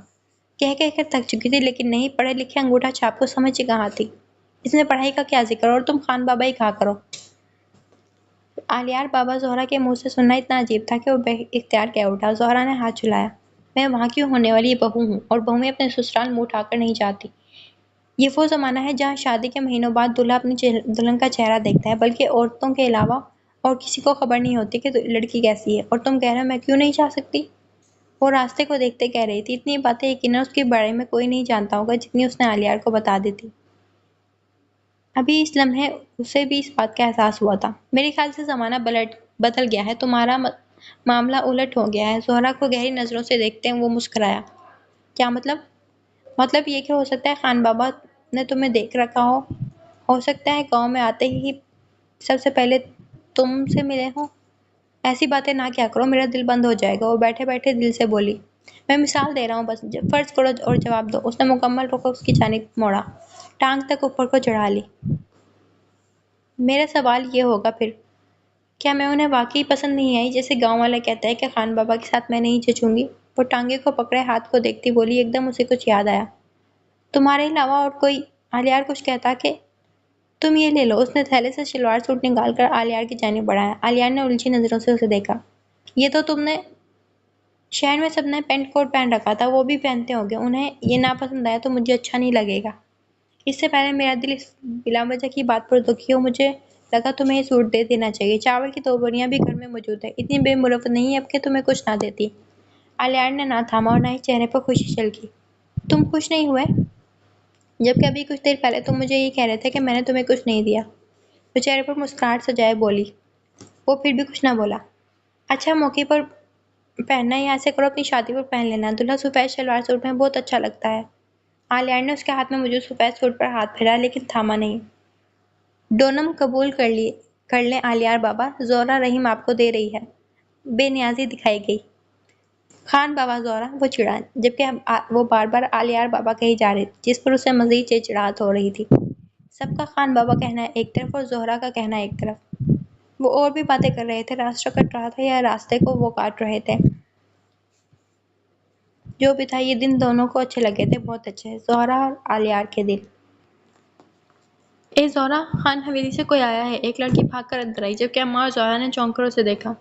کہہ کہہ کر تھک چکی تھی، لیکن نہیں، پڑھے لکھے انگوٹھا چھاپ کو سمجھ کہاں تھی۔ اس میں پڑھائی کا کیا ذکر، اور تم خان بابا ہی کہا کرو۔ آلیار بابا زہرا کے منہ سے سننا اتنا عجیب تھا کہ وہ بے اختیار کہہ اٹھا۔ زہرا نے ہاتھ چلایا۔ میں وہاں کی ہونے والی بہو ہوں، اور بہویں اپنے سسرال منہ اٹھا کر نہیں جاتی۔ یہ وہ زمانہ ہے جہاں شادی کے مہینوں بعد دلہا اپنی دلہن کا چہرہ دیکھتا ہے، بلکہ عورتوں کے علاوہ اور کسی کو خبر نہیں ہوتی کہ لڑکی کیسی ہے۔ اور تم کہہ رہے ہو میں کیوں نہیں جا سکتی؟ وہ راستے کو دیکھتے کہہ رہی تھی۔ اتنی باتیں یقیناً اس کے بارے میں کوئی نہیں جانتا ہوگا جتنی اس نے آلیار کو بتا دی تھی۔ ابھی اس لمحے اسے بھی اس بات کا احساس ہوا تھا۔ میرے خیال سے زمانہ بدل گیا ہے، تمہارا معاملہ الٹ ہو گیا ہے۔ زہرا کو گہری نظروں سے دیکھتے وہ مسکرایا۔ کیا مطلب؟ مطلب یہ کہ ہو سکتا ہے خان بابا نے تمہیں دیکھ رکھا ہو سکتا ہے گاؤں میں آتے ہی سب سے پہلے تم سے ملے ہوں۔ ایسی باتیں نہ کیا کرو، میرا دل بند ہو جائے گا۔ وہ بیٹھے بیٹھے دل سے بولی۔ میں مثال دے رہا ہوں بس، فرض کرو اور جواب دو۔ اس نے مکمل رخ اس کی جانب موڑا، ٹانگ تک اوپر کو چڑھا لی۔ میرا سوال یہ ہوگا پھر، کیا میں انہیں واقعی پسند نہیں آئی، جیسے گاؤں والا کہتا ہے کہ خان بابا کے ساتھ میں نہیں جچوں گی؟ وہ ٹانگے کو پکڑے ہاتھ کو دیکھتی بولی۔ ایک دم اسے کچھ یاد آیا۔ تمہارے علاوہ اور کوئی؟ آلیار کچھ کہتا کہ تم یہ لے لو۔ اس نے تھیلے سے شلوار سوٹ نکال کر آلیار کی جانب بڑھایا۔ آلیار نے الجھی نظروں سے اسے دیکھا۔ یہ تو تم نے شہر میں سب نے پینٹ کوٹ پہن رکھا تھا، وہ بھی پہنتے ہوں گے، انہیں یہ ناپسند آیا تو مجھے اچھا نہیں لگے گا۔ اس سے پہلے میرا دل اس بلا وجہ کی بات پر دکھی ہو، مجھے لگا تمہیں یہ سوٹ دے دینا چاہیے۔ چاول کی 2 بوریاں بھی گھر میں موجود ہیں، اتنی بے مروت نہیں اب کہ تمہیں کچھ نہ دیتی۔ آلیار نے نہ تھاما اور نہ ہی چہرے پر خوشی چھلکی۔ تم خوش نہیں ہوئے؟ جبکہ ابھی کچھ دیر پہلے تم مجھے یہ کہہ رہے تھے کہ میں نے تمہیں کچھ نہیں دیا۔ وہ چہرے پر مسکراہٹ سجائے بولی۔ وہ پھر بھی کچھ نہ بولا۔ اچھا موقع پر پہننا، یا ایسے کرو اپنی شادی پر پہن لینا، دلہا سفید شلوار سوٹ میں بہت اچھا لگتا ہے۔ آلیار نے اس کے ہاتھ میں موجود سفید سوٹ پر ہاتھ پھیرا، لیکن تھاما نہیں۔ ڈونم قبول کر لیں آلیار بابا، زہرا رحیم آپ کو دے رہی ہے۔ بے نیازی دکھائی گئی۔ خان بابا زہرا، وہ چڑھا، جبکہ وہ بار بار آلیار بابا کہی جا رہی تھی، جس پر اسے مزید چڑچڑاہٹ ہو رہی تھی۔ سب کا خان بابا کہنا ایک طرف اور زہرا کا کہنا ایک طرف۔ وہ اور بھی باتیں کر رہے تھے، راستہ کٹ رہا تھا یا راستے کو وہ کاٹ رہے تھے۔ جو بھی تھا، یہ دن دونوں کو اچھے لگے تھے، بہت اچھے، زہرا اور آلیار کے دل۔ اے زہرا، خان حویلی سے کوئی آیا ہے، ایک لڑکی بھاگ کر اندر آئی، جبکہ اماں اور زہرا نے چونک کر اسے دیکھا۔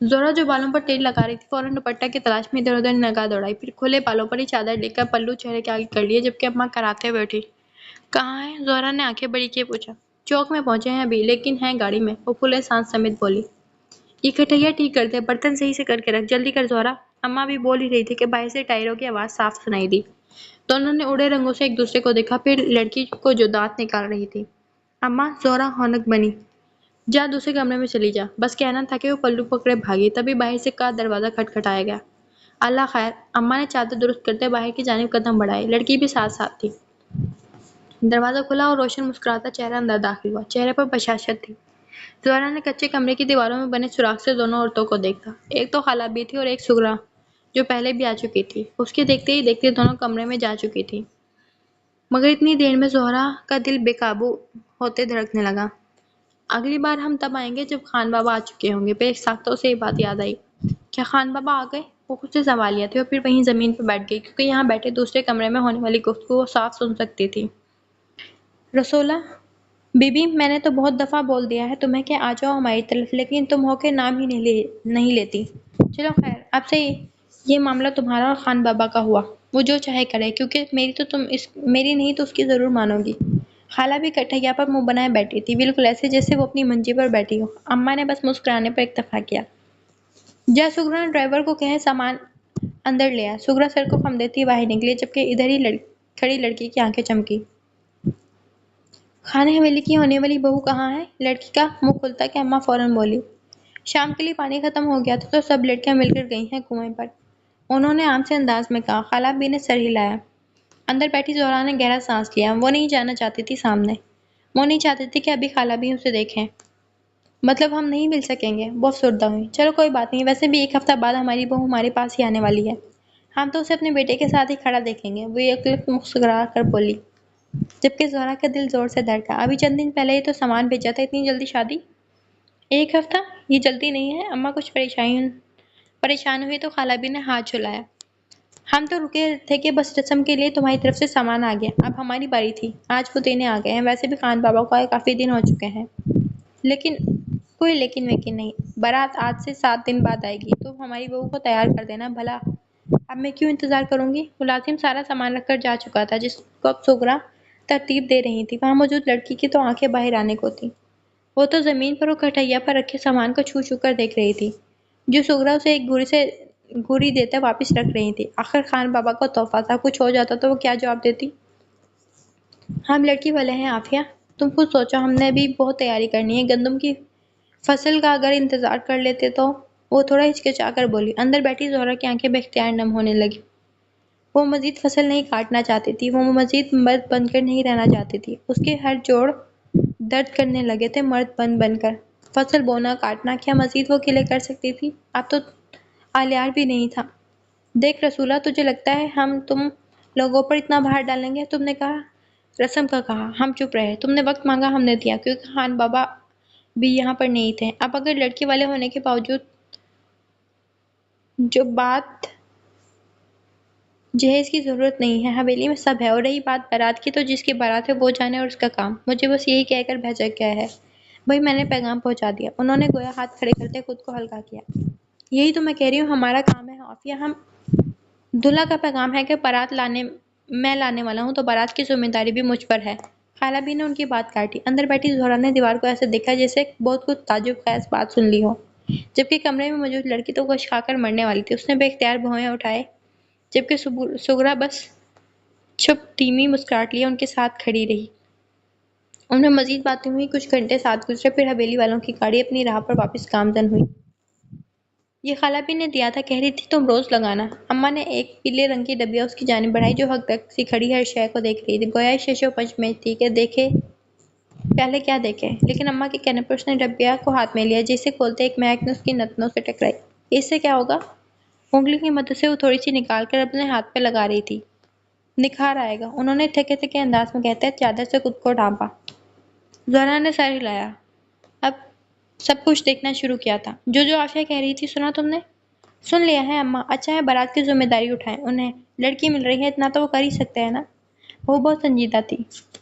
زہرا جو بالوں پر تیل لگا رہی تھی، فوراً دوپٹہ کی تلاش میں ادھر ادھر نگاہ دوڑائی، پھر کھلے بالوں پر ہی چادر لے کر پلو چہرے کے آگے کر لیے، جبکہ اماں کراتے بیٹھی۔ کہاں ہے؟ زہرا نے آنکھیں بڑی کیے پوچھا۔ چوک میں پہنچے ہیں ابھی، لیکن ہیں گاڑی میں، وہ پھولے سانس سمیت بولی۔ یہ کٹھیا ٹھیک کرتے، برتن صحیح سے کر کے رکھ، جلدی کر زہرا۔ اماں بھی بول ہی رہی تھی کہ باہر سے ٹائروں کی آواز صاف سنائی دی۔ دونوں نے اڑے رنگوں سے ایک دوسرے کو دیکھا، پھر لڑکی کو جو دانت نکال رہی تھی۔ اماں، زہرا ہونک بنی۔ جا دوسرے کمرے میں چلی جا، بس کہنا تھا کہ وہ پلو پکڑے بھاگی، تبھی باہر سے کا دروازہ کھٹکھٹایا گیا۔ اللہ خیر، اماں نے چادر درست کرتے باہر کی جانب قدم بڑھائے، لڑکی بھی ساتھ ساتھ تھی۔ دروازہ کھلا اور روشن مسکراتا چہرہ اندر داخل ہوا۔ چہرے پر بشاشت تھی۔ زہرا نے کچے کمرے کی دیواروں میں بنے سوراخ سے دونوں عورتوں کو دیکھا۔ ایک تو خالہ بھی تھی اور ایک سغرا جو پہلے بھی آ چکی تھی۔ اس کے دیکھتے ہی دیکھتے دونوں کمرے میں جا چکی تھی، مگر اتنی دیر میں زہرا کا دل بے قابو ہوتے دھڑکنے لگا۔ اگلی بار ہم تب آئیں گے جب خان بابا آ چکے ہوں گے۔ بے ساختہ اسے یہ بات یاد آئی۔ کیا خان بابا آ گئے؟ وہ خود سے سوالیا تھی اور پھر وہیں زمین پر بیٹھ گئی، کیونکہ یہاں بیٹھے دوسرے کمرے میں ہونے والی گفتگو وہ صاف سن سکتی تھی۔ رسولہ بی بی، میں نے تو بہت دفعہ بول دیا ہے تمہیں کہ آ جاؤ ہماری طرف، لیکن تم ہو کے نام ہی نہیں لیتی۔ چلو خیر، اب سے یہ معاملہ تمہارا اور خان بابا کا ہوا۔ وہ جو چاہے کرے، کیونکہ میری نہیں تو اس کی ضرور مانو گی۔ خالہ بھی کٹھیا پر منہ بنائے بیٹھی تھی، بالکل ایسے جیسے وہ اپنی منجی پر بیٹھی ہو۔ اماں نے بس مسکرانے پر اکتفا کیا۔ جا سغرا نے ڈرائیور کو کہے سامان اندر لے آ۔ سغرا سر کو خم دیتی باہر نکلی، جبکہ ادھر ہی کھڑی لڑکی کی آنکھیں چمکی۔ خانہ حویلی کی ہونے والی بہو کہاں ہے؟ لڑکی کا منہ کھلتا کہ اماں فوراً بولی، شام کے لیے پانی ختم ہو گیا تھا تو سب لڑکیاں مل کر گئی ہیں کنویں پر۔ انہوں نے عام سے انداز میں کہا۔ خالہ بھی نے سر ہلایا۔ اندر بیٹھی زہرا نے گہرا سانس لیا۔ وہ نہیں جانا چاہتی تھی سامنے۔ وہ نہیں چاہتی تھی کہ ابھی خالہ بھی اسے دیکھیں۔ مطلب ہم نہیں مل سکیں گے؟ وہ افسردہ ہوئی۔ چلو کوئی بات نہیں، ویسے بھی ایک ہفتہ بعد ہماری بہو ہمارے پاس ہی آنے والی ہے، ہم تو اسے اپنے بیٹے کے ساتھ ہی کھڑا دیکھیں گے، وہ یک مسکرا کر بولی، جبکہ زہرا کا دل زور سے دھڑکا۔ ابھی چند دن پہلے ہی تو سامان بھیجا تھا، اتنی جلدی شادی؟ ایک ہفتہ؟ یہ جلدی نہیں ہے؟ اماں کچھ پریشان ہوئی تو خالہ بھی نے ہاتھ جھلایا۔ ہم تو رکے تھے کہ بس رسم کے لیے تمہاری طرف سے سامان آ گیا، اب ہماری باری تھی، آج وہ دینے آ گئے ہیں۔ ویسے بھی خان بابا کو آئے کافی دن ہو چکے ہیں۔ لیکن کوئی لیکن ویکن نہیں، بارات آج سے 7 دن بعد آئے گی، تم ہماری بہو کو تیار کر دینا بھلا۔ اب میں کیوں انتظار کروں گی؟ ملازم سارا سامان رکھ کر جا چکا تھا، جس کو اب سغرا ترتیب دے رہی تھی۔ وہاں موجود لڑکی کی تو آنکھیں باہر آنے کو تھی۔ وہ تو زمین پر اور کٹھیا پر رکھے سامان کو چھو چھو کر دیکھ رہی تھی، جو سغرا اسے ایک گھوری دیتے واپس رکھ رہی تھی۔ آخر خان بابا کا تحفہ تھا، کچھ ہو جاتا تو وہ کیا جواب دیتی؟ ہم لڑکی والے ہیں عافیہ، تم خود سوچو، ہم نے بھی بہت تیاری کرنی ہے، گندم کی فصل کا اگر انتظار کر لیتے تو۔ وہ تھوڑا ہچکچا کر بولی۔ اندر بیٹھی زہرا کی آنکھیں بے اختیار نم ہونے لگی۔ وہ مزید فصل نہیں کاٹنا چاہتی تھی، وہ مزید مرد بن کر نہیں رہنا چاہتی تھی۔ اس کے ہر جوڑ درد کرنے لگے تھے مرد بن کر۔ فصل بونا کاٹنا، کیا مزید وہ قلعے کر سکتی تھی؟ اب تو آلیار بھی نہیں تھا۔ دیکھ رسولہ، تجھے لگتا ہے ہم تم لوگوں پر اتنا بھار ڈالیں گے؟ تم نے کہا، رسم کا کہا، ہم چپ رہے، تم نے وقت مانگا، ہم نے دیا، کیونکہ خان بابا بھی یہاں پر نہیں تھے۔ اب اگر لڑکی والے ہونے کے باوجود جو بات جہیز کی ضرورت نہیں ہے، حویلی میں سب ہے، اور رہی بات بارات کی تو جس کی بارات ہے وہ جانے اور اس کا کام، مجھے بس یہی کہہ کر بھیجا گیا ہے۔ بھئی میں نے پیغام پہنچا دیا۔ انہوں نے گویا ہاتھ کھڑے کرتے خود کو ہلکا کیا۔ یہی تو میں کہہ رہی ہوں، ہمارا کام ہے عافیہ، ہم دلہا کا پیغام ہے کہ بارات میں لانے والا ہوں، تو بارات کی ذمہ داری بھی مجھ پر ہے۔ خالہ بھی نے ان کی بات کاٹی۔ اندر بیٹھی زہرا نے دیوار کو ایسے دیکھا جیسے بہت کچھ تعجب خیز بات سن لی ہو، جبکہ کمرے میں موجود لڑکی تو گوشت کھا کر مرنے والی تھی۔ اس نے بے اختیار بھویں اٹھائے، جبکہ سغرا بس چھپ دھیمی مسکراہٹ لیے ان کے ساتھ کھڑی رہی۔ ان میں مزید باتیں ہوئی، کچھ گھنٹے ساتھ گزرے، پھر حویلی والوں کی گاڑی اپنی راہ پر واپس گامزن ہوئی۔ یہ خالہ بھی نے دیا تھا، کہہ رہی تھی تم روز لگانا۔ اماں نے ایک پیلے رنگ کی ڈبیا اس کی جانب بڑھائی، جو ہک دک سی کھڑی ہر شے کو دیکھ رہی تھی، گویا شش و پنج میں تھی کہ دیکھے پہلے کیا دیکھے۔ لیکن اماں کے کہنے پر اس نے ڈبیا کو ہاتھ میں لیا، جسے کھولتے ایک مہک نے اس کی نتنوں سے ٹکرائی۔ اس سے کیا ہوگا؟ انگلی کی مدد سے وہ تھوڑی سی نکال کر اپنے ہاتھ پہ لگا رہی تھی۔ نکھار آئے گا، انہوں نے تھکے تھکے انداز میں کہتے چادر سے خود کو ڈھانپا۔ زہرا نے سر ہلایا۔ اب سب کچھ دیکھنا شروع کیا تھا۔ جو عافیہ کہہ رہی تھی سنا تم نے؟ سن لیا ہے اماں۔ اچھا ہے، بارات کی ذمہ داری اٹھائیں، انہیں لڑکی مل رہی ہے، اتنا تو وہ کر ہی سکتے ہیں نا۔ وہ بہت سنجیدہ تھی۔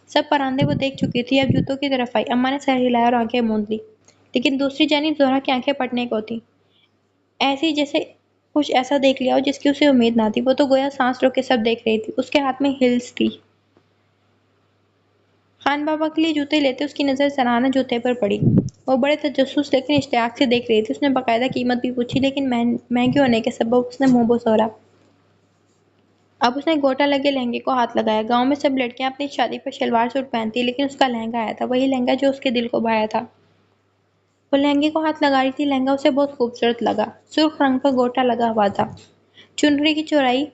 سب پراندے وہ دیکھ چکی تھی، اب جوتوں کی طرف آئی۔ اماں نے سر ہلایا اور آنکھیں موند لی، لیکن دوسری جانب زہرا کی آنکھیں پٹنے کو تھی، ایسی جیسے کچھ ایسا دیکھ لیا ہو جس کی اسے امید نہ تھی۔ وہ تو گویا سانس روکے سب دیکھ رہی تھی۔ اس کے ہاتھ میں ہلز تھی۔ خان بابا کے لیے جوتے لیتے اس کی نظر زنانہ جوتے پر پڑی۔ وہ بڑے تجسس لیکن اشتیاق سے دیکھ رہی تھی۔ اس نے باقاعدہ قیمت بھی پوچھی، لیکن مہنگے ہونے کے سبب اس نے منہ بسوڑا۔ اب اس نے گوٹا لگے لہنگے کو ہاتھ لگایا۔ گاؤں میں سب لڑکیاں اپنی شادی پر شلوار سوٹ پہنتی، لیکن اس کا لہنگا آیا تھا، وہی لہنگا جو اس کے دل کو بھایا تھا۔ وہ لہنگے کو ہاتھ لگا رہی تھی، لہنگا اسے بہت خوبصورت لگا۔ سرخ رنگ کا گوٹا لگا ہوا تھا، چنری کی چوڑائی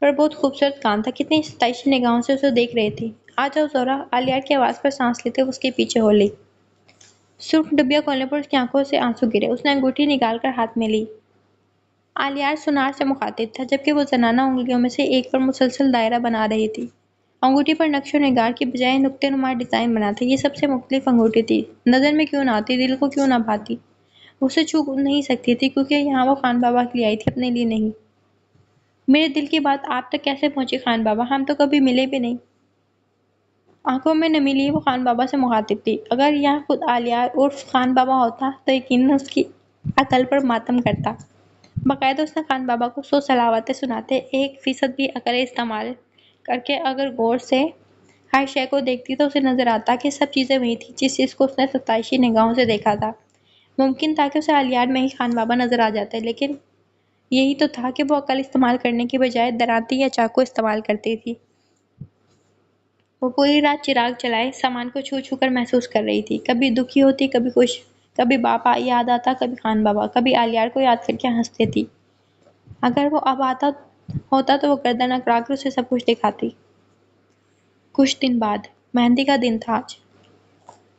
پر بہت خوبصورت کام تھا۔ کتنی ستائشی نگاہوں سے اسے دیکھ رہی تھی۔ آ جاؤ زہرا، عالیہ کی آواز پر سانس لیتے وہ اس کے پیچھے ہو لی۔ سرخ ڈبیا کھولنے پر اس کی آنکھوں سے آنسو گرے۔ اس نے انگوٹھی نکال کر ہاتھ میں لی۔ عالیہ سونار سے مخاطب تھا، جبکہ وہ زنانہ انگلیوں میں سے ایک پر مسلسل دائرہ بنا رہی تھی۔ انگوٹھی پر نقش و نگار کی بجائے نقطہ نما ڈیزائن بنا تھا۔ یہ سب سے مختلف انگوٹھی تھی۔ نظر میں کیوں نہ آتی، دل کو کیوں نہ بھاتی؟ وہ اسے چھو نہیں سکتی تھی کیونکہ یہاں وہ خان بابا کے لیے آئی تھی، اپنے لیے نہیں۔ میرے دل کی بات آپ تک کیسے پہنچی خان بابا؟ ہم تو کبھی ملے بھی نہیں۔ آنکھوں میں نمی لیے وہ خان بابا سے مخاطب تھی۔ اگر یہاں خود عالیہ عرف خان بابا ہوتا تو یقیناً اس کی عقل پر ماتم کرتا۔ باقاعدہ اس نے خان بابا کو 100 صلاواتیں سناتے، 1% بھی عقل استعمال کر کے اگر غور سے ہر شے کو دیکھتی تو اسے نظر آتا کہ سب چیزیں وہی تھیں جس چیز کو اس نے ستائشی نگاہوں سے دیکھا تھا۔ ممکن تھا کہ اسے عالیہ میں ہی خان بابا نظر آ جاتے، لیکن یہی تو تھا کہ وہ عقل استعمال کرنے کی بجائے درانتی یا چاقو استعمال کرتی تھی۔ وہ پوری رات چراغ جلائے سامان کو چھو چھو کر محسوس کر رہی تھی۔ کبھی دکھی ہوتی، کبھی خوش، کبھی باپا یاد آتا، کبھی خان بابا، کبھی عالیہ کو یاد کر کے ہنستی تھی۔ اگر وہ اب آتا ہوتا تو وہ گردن اکڑا کر اسے سب کچھ دکھاتی۔ کچھ دن بعد مہندی کا دن تھا آج۔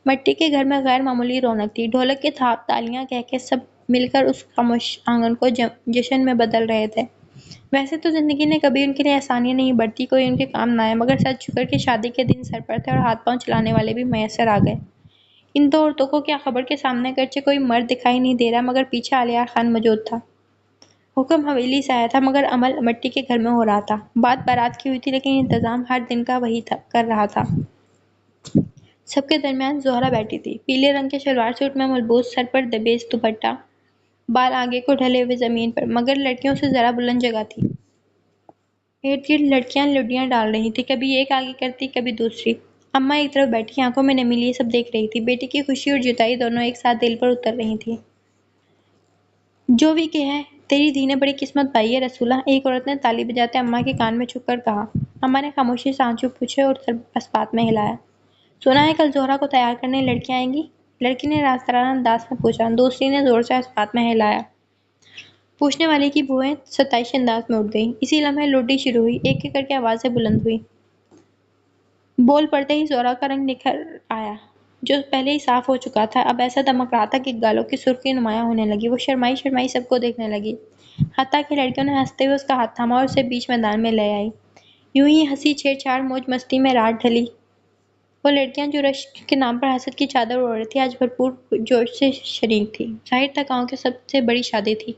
مٹی کے گھر میں غیر معمولی رونق تھی۔ ڈھولک کے تھاپ، تالیاں کہہ کے سب مل کر اس خاموش آنگن کو جشن میں بدل رہے تھے۔ ویسے تو زندگی نے کبھی ان کے لیے آسانیاں نہیں برتی، کوئی ان کے کام نہ آئے، مگر سچ شکر کہ شادی کے دن سر پر تھے اور ہاتھ پاؤں چلانے والے بھی میسر آ گئے۔ ان دو عورتوں کو کیا خبر کہ سامنے اگرچہ کوئی مرد دکھائی نہیں دے رہا مگر پیچھے عالیہ خان موجود تھا۔ حکم حویلی سے آیا تھا مگر عمل مٹی کے گھر میں ہو رہا تھا۔ بات بارات کی ہوئی تھی لیکن انتظام ہر دن کا وہی کر رہا تھا۔ سب کے درمیان زہرا بیٹھی تھی، پیلے رنگ کے شلوار سوٹ میں ملبوس، سر پر دبیج دوپٹہ، بال آگے کو ڈھلے ہوئے زمین پر، مگر لڑکیوں سے ذرا بلند جگہ تھی۔ ارد گرد لڑکیاں لڈیاں ڈال رہی تھیں، کبھی ایک آگے کرتی کبھی دوسری۔ اماں ایک طرف بیٹھی آنکھوں میں نمی لیے سب دیکھ رہی تھی۔ بیٹی کی خوشی اور جدائی دونوں ایک ساتھ دل پر اتر رہی تھیں۔ جو بھی کہ ہے، تیری دھی نے بڑی قسمت پائی ہے رسولہ، ایک عورت نے تالی بجاتے اماں کے کان میں چھپ کر کہا۔ اماں نے خاموشی سے آنسو پوچھے اور سر اسبات میں ہلایا۔ سنا ہے کل زہرا کو تیار کرنے لڑکیاں آئیں گی؟ لڑکی نے رازدارانہ انداز میں پوچھا۔ دوسری نے زور سے اسبات میں ہلایا۔ پوچھنے والے کی بھویں ستائشی انداز میں اٹھ گئیں۔ اسی لمحے لوڈی شروع ہوئی، ایک ایک کر کے آوازیں بلند ہوئیں۔ بول پڑتے ہی زہرا کا رنگ نکھر آیا، جو پہلے ہی صاف ہو چکا تھا، اب ایسا دمک رہا تھا کہ گالوں کی سرخی نمایاں ہونے لگی۔ وہ شرمائی شرمائی سب کو دیکھنے لگی، حتیٰ کہ لڑکیوں نے ہنستے ہوئے اس کا ہاتھ تھاما اور اسے بیچ میدان میں لے آئی۔ یوں ہی ہنسی چھیڑ چھاڑ موج مستی میں رات ڈھلی۔ وہ لڑکیاں جو رشک کے نام پر حسد کی چادر اوڑھ رہی تھیں آج بھرپور جوش سے شریک تھیں۔ ظاہر تھا گاؤں کی سب سے بڑی شادی تھی۔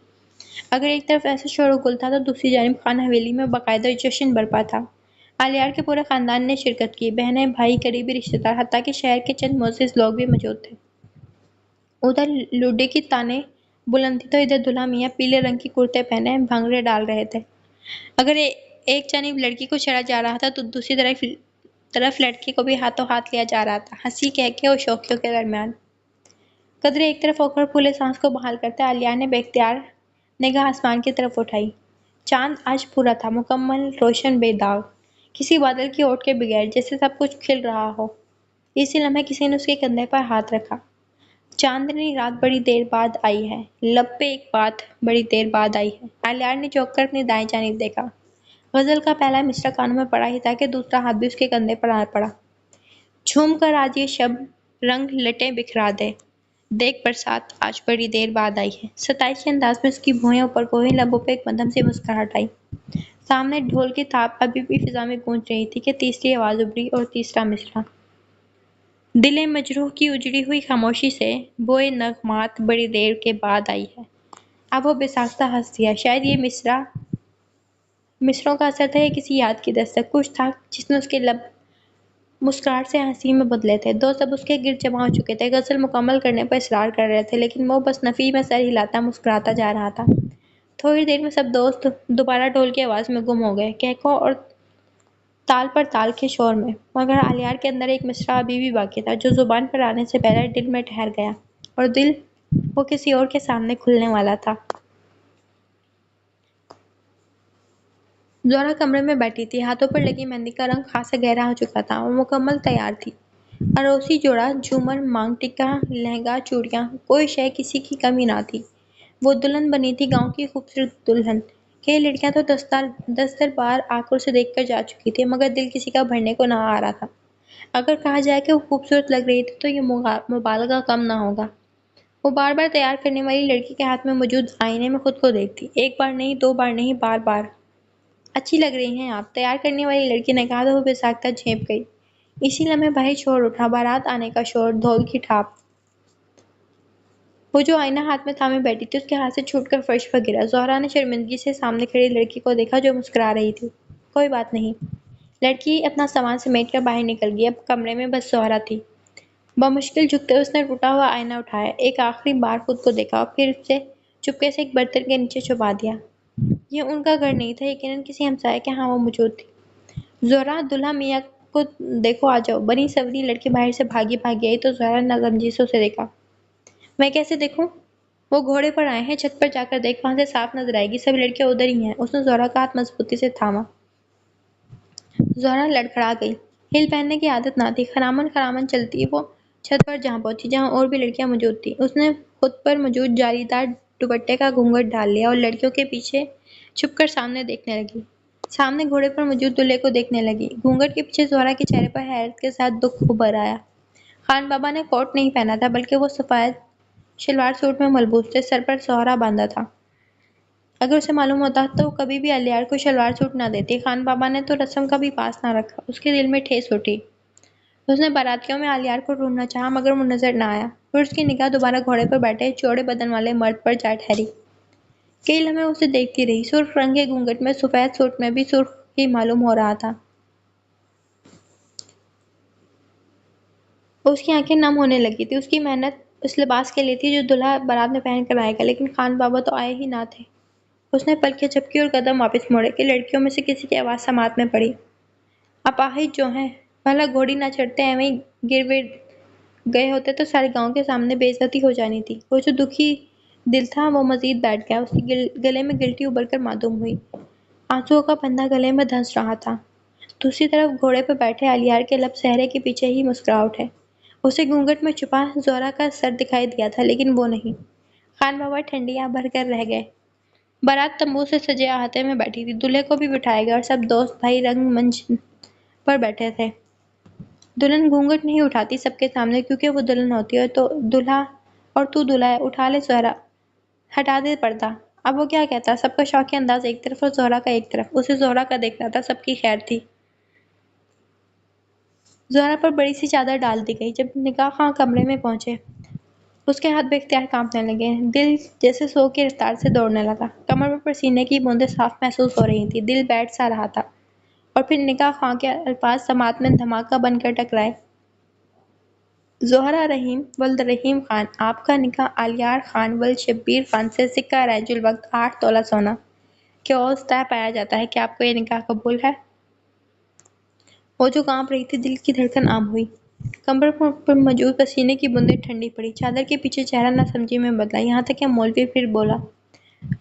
اگر ایک طرف ایسا شور و گل تھا تو دوسری جانب خان حویلی میں باقاعدہ جشن برپا تھا۔ عالیہ کے پورے خاندان نے شرکت کی، بہنیں، بھائی، قریبی رشتہ دار، حتیٰ کہ شہر کے چند معزز لوگ بھی موجود تھے۔ ادھر لوڈے کی تانیں بلند تھیں تو ادھر دلہا میاں پیلے رنگ کے کرتے پہنے بھنگڑے ڈال رہے تھے۔ اگر ایک جانب لڑکی کو چڑھا جا رہا تھا تو دوسری طرف لڑکے کو بھی ہاتھوں ہاتھ لیا جا رہا تھا، ہنسی کہکے اور شوخیوں کے درمیان۔ قدرے ایک طرف ہو کر پھولے سانس کو بحال کرتے عالیہ نے بے اختیار نگاہ آسمان کی طرف اٹھائی۔ چاند آج پورا تھا، مکمل روشن، بے داغ، کسی بادل کی اوٹ کے بغیر، جیسے سب کچھ کھل رہا ہو۔ اسی لمحے کسی نے اس کے کندھے پر ہاتھ رکھا۔ چاندنی رات بڑی دیر بعد آئی ہے، لب پہ ایک بات بڑی دیر بعد آئی ہے۔ عالیہ نے چونک کر اپنی دائیں جانب دیکھا۔ غزل کا پہلا مصرع کانوں میں پڑا ہی تھا کہ دوسرا ہاتھ بھی اس کے کندھے پر آ پڑا۔ جھوم کر آج یہ شب رنگ لٹیں بکھرا دے، دیکھ برسات آج بڑی دیر بعد آئی ہے۔ ستائشی انداز میں اس کی بھوئیں اوپر کو ہوئیں، لبوں پہ ایک مدھم سی مسکراہٹ آئی۔ سامنے ڈھول کی تھاپ ابھی بھی فضا میں گونج رہی تھی کہ تیسری آواز ابھری اور تیسرا مصرع۔ دل مجروح کی اجڑی ہوئی خاموشی سے بوئے نغمات بڑی دیر کے بعد آئی ہے۔ اب وہ بے ساختہ ہنس دیا۔ شاید یہ مصرعوں کا اثر تھا یا کسی یاد کی دستک، کچھ تھا جس نے اس کے لب مسکراہٹ سے ہنسی میں بدلے تھے۔ دوست اب اس کے گرد جمع ہو چکے تھے، غزل مکمل کرنے پر اصرار کر رہے تھے، لیکن وہ بس نفی میں سر ہلاتا مسکراتا جا رہا تھا۔ تھوڑی دیر میں سب دوست دوبارہ ڈھول کی آواز میں گم ہو گئے، قہقہ اور تال پر تال کے شور میں، مگر عالیہ کے اندر ایک مصرع ابھی بھی باقی تھا جو زبان پر آنے سے پہلے دل میں ٹھہر گیا، اور دل وہ کسی اور کے سامنے کھلنے والا تھا۔ زہرا کمرے میں بیٹھی تھی، ہاتھوں پر لگی مہندی کا رنگ خاصا گہرا ہو چکا تھا، وہ مکمل تیار تھی۔ عروسی جوڑا، جھومر، مانگ ٹکا، لہنگا، چوڑیاں، کوئی شے کسی کی کمی نہ تھی۔ وہ دلہن بنی تھی، گاؤں کی خوبصورت دلہن۔ کئی لڑکیاں تو دستر بار آ کر اسے دیکھ کر جا چکی تھیں، مگر دل کسی کا بھرنے کو نہ آ رہا تھا۔ اگر کہا جائے کہ وہ خوبصورت لگ رہی تھی تو یہ مبالغہ کم نہ ہوگا۔ وہ بار بار تیار کرنے والی لڑکی کے ہاتھ میں موجود آئینے میں خود کو دیکھتی، ایک بار نہیں، دو بار نہیں، بار بار۔ اچھی لگ رہی ہیں آپ، تیار کرنے والی لڑکی نے کہا تو وہ بے جھینپ گئی۔ اسی لمحے باہر شور اٹھا، بارات آنے کا شور، ڈھول کی ٹھاپ۔ وہ جو آئینہ ہاتھ میں تھامے بیٹھی تھی اس کے ہاتھ سے چھوٹ کر فرش پر گرا۔ زہرا نے شرمندگی سے سامنے کھڑی لڑکی کو دیکھا جو مسکرا رہی تھی۔ کوئی بات نہیں۔ لڑکی اپنا سامان سمیٹ کر باہر نکل گئی۔ اب کمرے میں بس زہرا تھی۔ بمشکل جھکتے اس نے ٹوٹا ہوا آئینہ اٹھایا، ایک آخری بار خود کو دیکھا اور پھر اسے چپکے سے ایک برتن کے نیچے چھپا دیا۔ یہ ان کا گھر نہیں تھا، یقیناً کسی ہمسائے کے ہاں وہ موجود تھی۔ زہرا، دلہا میاں کو دیکھو، آ جاؤ۔ بنی سوری لڑکی باہر سے بھاگی بھاگی آئی تو زہرا نے ناگزیر سے اسے دیکھا۔ میں کیسے دیکھوں؟ وہ گھوڑے پر آئے ہیں، چھت پر جا کر دیکھ، وہاں سے صاف نظر آئے گی، سب لڑکیاں ادھر ہی ہیں۔ اس نے زہرا کا ہاتھ مضبوطی سے تھاما۔ زہرا لڑکھڑا گئی۔ ہیل پہننے کی عادت نہ تھی، خرامن خرامن چلتی وہ چھت پر جا پہنچی جہاں اور بھی لڑکیاں موجود تھیں۔ اس نے خود پر موجود جالی دار دوپٹے کا گھونگھٹ ڈال لیا اور لڑکیوں کے پیچھے چھپ کر سامنے دیکھنے لگی۔ سامنے گھوڑے پر موجود دلہے کو دیکھنے لگی۔ گھونگھٹ کے پیچھے زہرا کے چہرے پر حیرت کے ساتھ دکھ ابھر آیا۔ خان بابا نے کوٹ نہیں پہنا تھا بلکہ وہ سفید شلوار سوٹ میں ملبوس تھے، سر پر سہرا باندھا تھا۔ اگر اسے معلوم ہوتا تو کبھی بھی الیار کو شلوار سوٹ نہ دیتی۔ خان بابا نے تو رسم کا بھی پاس نہ رکھا۔ اس کے دل میں ٹھیس اٹھی۔ اس نے باراتیوں میں الیار کو ڈھونڈنا چاہا مگر وہ نظر نہ آیا۔ پھر اس کی نگاہ دوبارہ گھوڑے پر بیٹھے چوڑے بدن والے مرد پر جا ٹھہری۔ کئی لمحے اسے دیکھتی رہی۔ سرخ رنگ کے گھونگھٹ میں سفید سوٹ میں بھی سرخ ہی معلوم ہو رہا تھا۔ اس کی آنکھیں نم ہونے لگی تھی۔ اس کی محنت اس لباس کے لیے تھی جو دلہا بارات میں پہن کر آئے گا، لیکن خان بابا تو آئے ہی نہ تھے۔ اس نے پلکیں جھپکی اور قدم واپس موڑے کہ لڑکیوں میں سے کسی کی آواز سماعت میں پڑی۔ اپاہج جو ہیں، بھلا گھوڑی نہ چڑھتے ایویں گر ور گئے ہوتے تو سارے گاؤں کے سامنے بے عزتی ہو جانی تھی۔ وہ جو دکھی دل تھا وہ مزید بیٹھ گیا۔ اس کے گلے میں گلٹی ابھر کر معدوم ہوئی۔ آنسوؤں کا بندھا گلے میں دھنس رہا تھا۔ دوسری طرف گھوڑے پر بیٹھے الیار کے لب صحرے کے پیچھے ہی مسکرا اٹھے۔ اسے گھونگھٹ میں چھپا زہرا کا سر دکھائی دیا تھا لیکن وہ نہیں۔ خان بابا ٹھنڈی آہ بھر کر رہ گئے۔ بارات تمبو سے سجے احاطے میں بیٹھی تھی، دلہے کو بھی بٹھایا گیا اور سب دوست بھائی رنگ منچ پر بیٹھے تھے۔ دلہن گھونگھٹ نہیں اٹھاتی سب کے سامنے کیونکہ وہ دلہن ہوتی ہے تو دلہا، اور تو دلہا ہے، اٹھا لے زہرا، ہٹا دے پردہ۔ اب وہ کیا کہتا؟ سب کا شوقی انداز ایک طرف اور زہرا کا ایک طرف۔ اسے زہرا کا دیکھنا تھا، سب کی خیر تھی۔ زہرا پر بڑی سی چادر ڈال دی گئی۔ جب نگاہ خاں کمرے میں پہنچے اس کے ہاتھ بے اختیار کانپنے لگے، دل جیسے سو کی رفتار سے دوڑنے لگا، کمر پر پسینے کی بوندیں صاف محسوس ہو رہی تھیں، دل بیٹھ سا رہا تھا۔ اور پھر نگاہ خاں کے الفاظ سماعت میں دھماکہ بن کر ٹکرائے۔ زہرا رحیم ولد رحیم خان، آپ کا نکاح الیار خان ولد شبیر خان سے سکہ رائج الوقت 8 تولہ سونا کے عوض طے پایا جاتا ہے۔ کیا آپ کو یہ نکاح قبول ہے؟ وہ جو کانپ رہی تھی، دل کی دھڑکن عام ہوئی۔ کمر پر موجود پسینے کی بوندیں ٹھنڈی پڑی، چادر کے پیچھے چہرہ نہ سمجھی میں بدلا، یہاں تک کہ مولوی پھر بولا،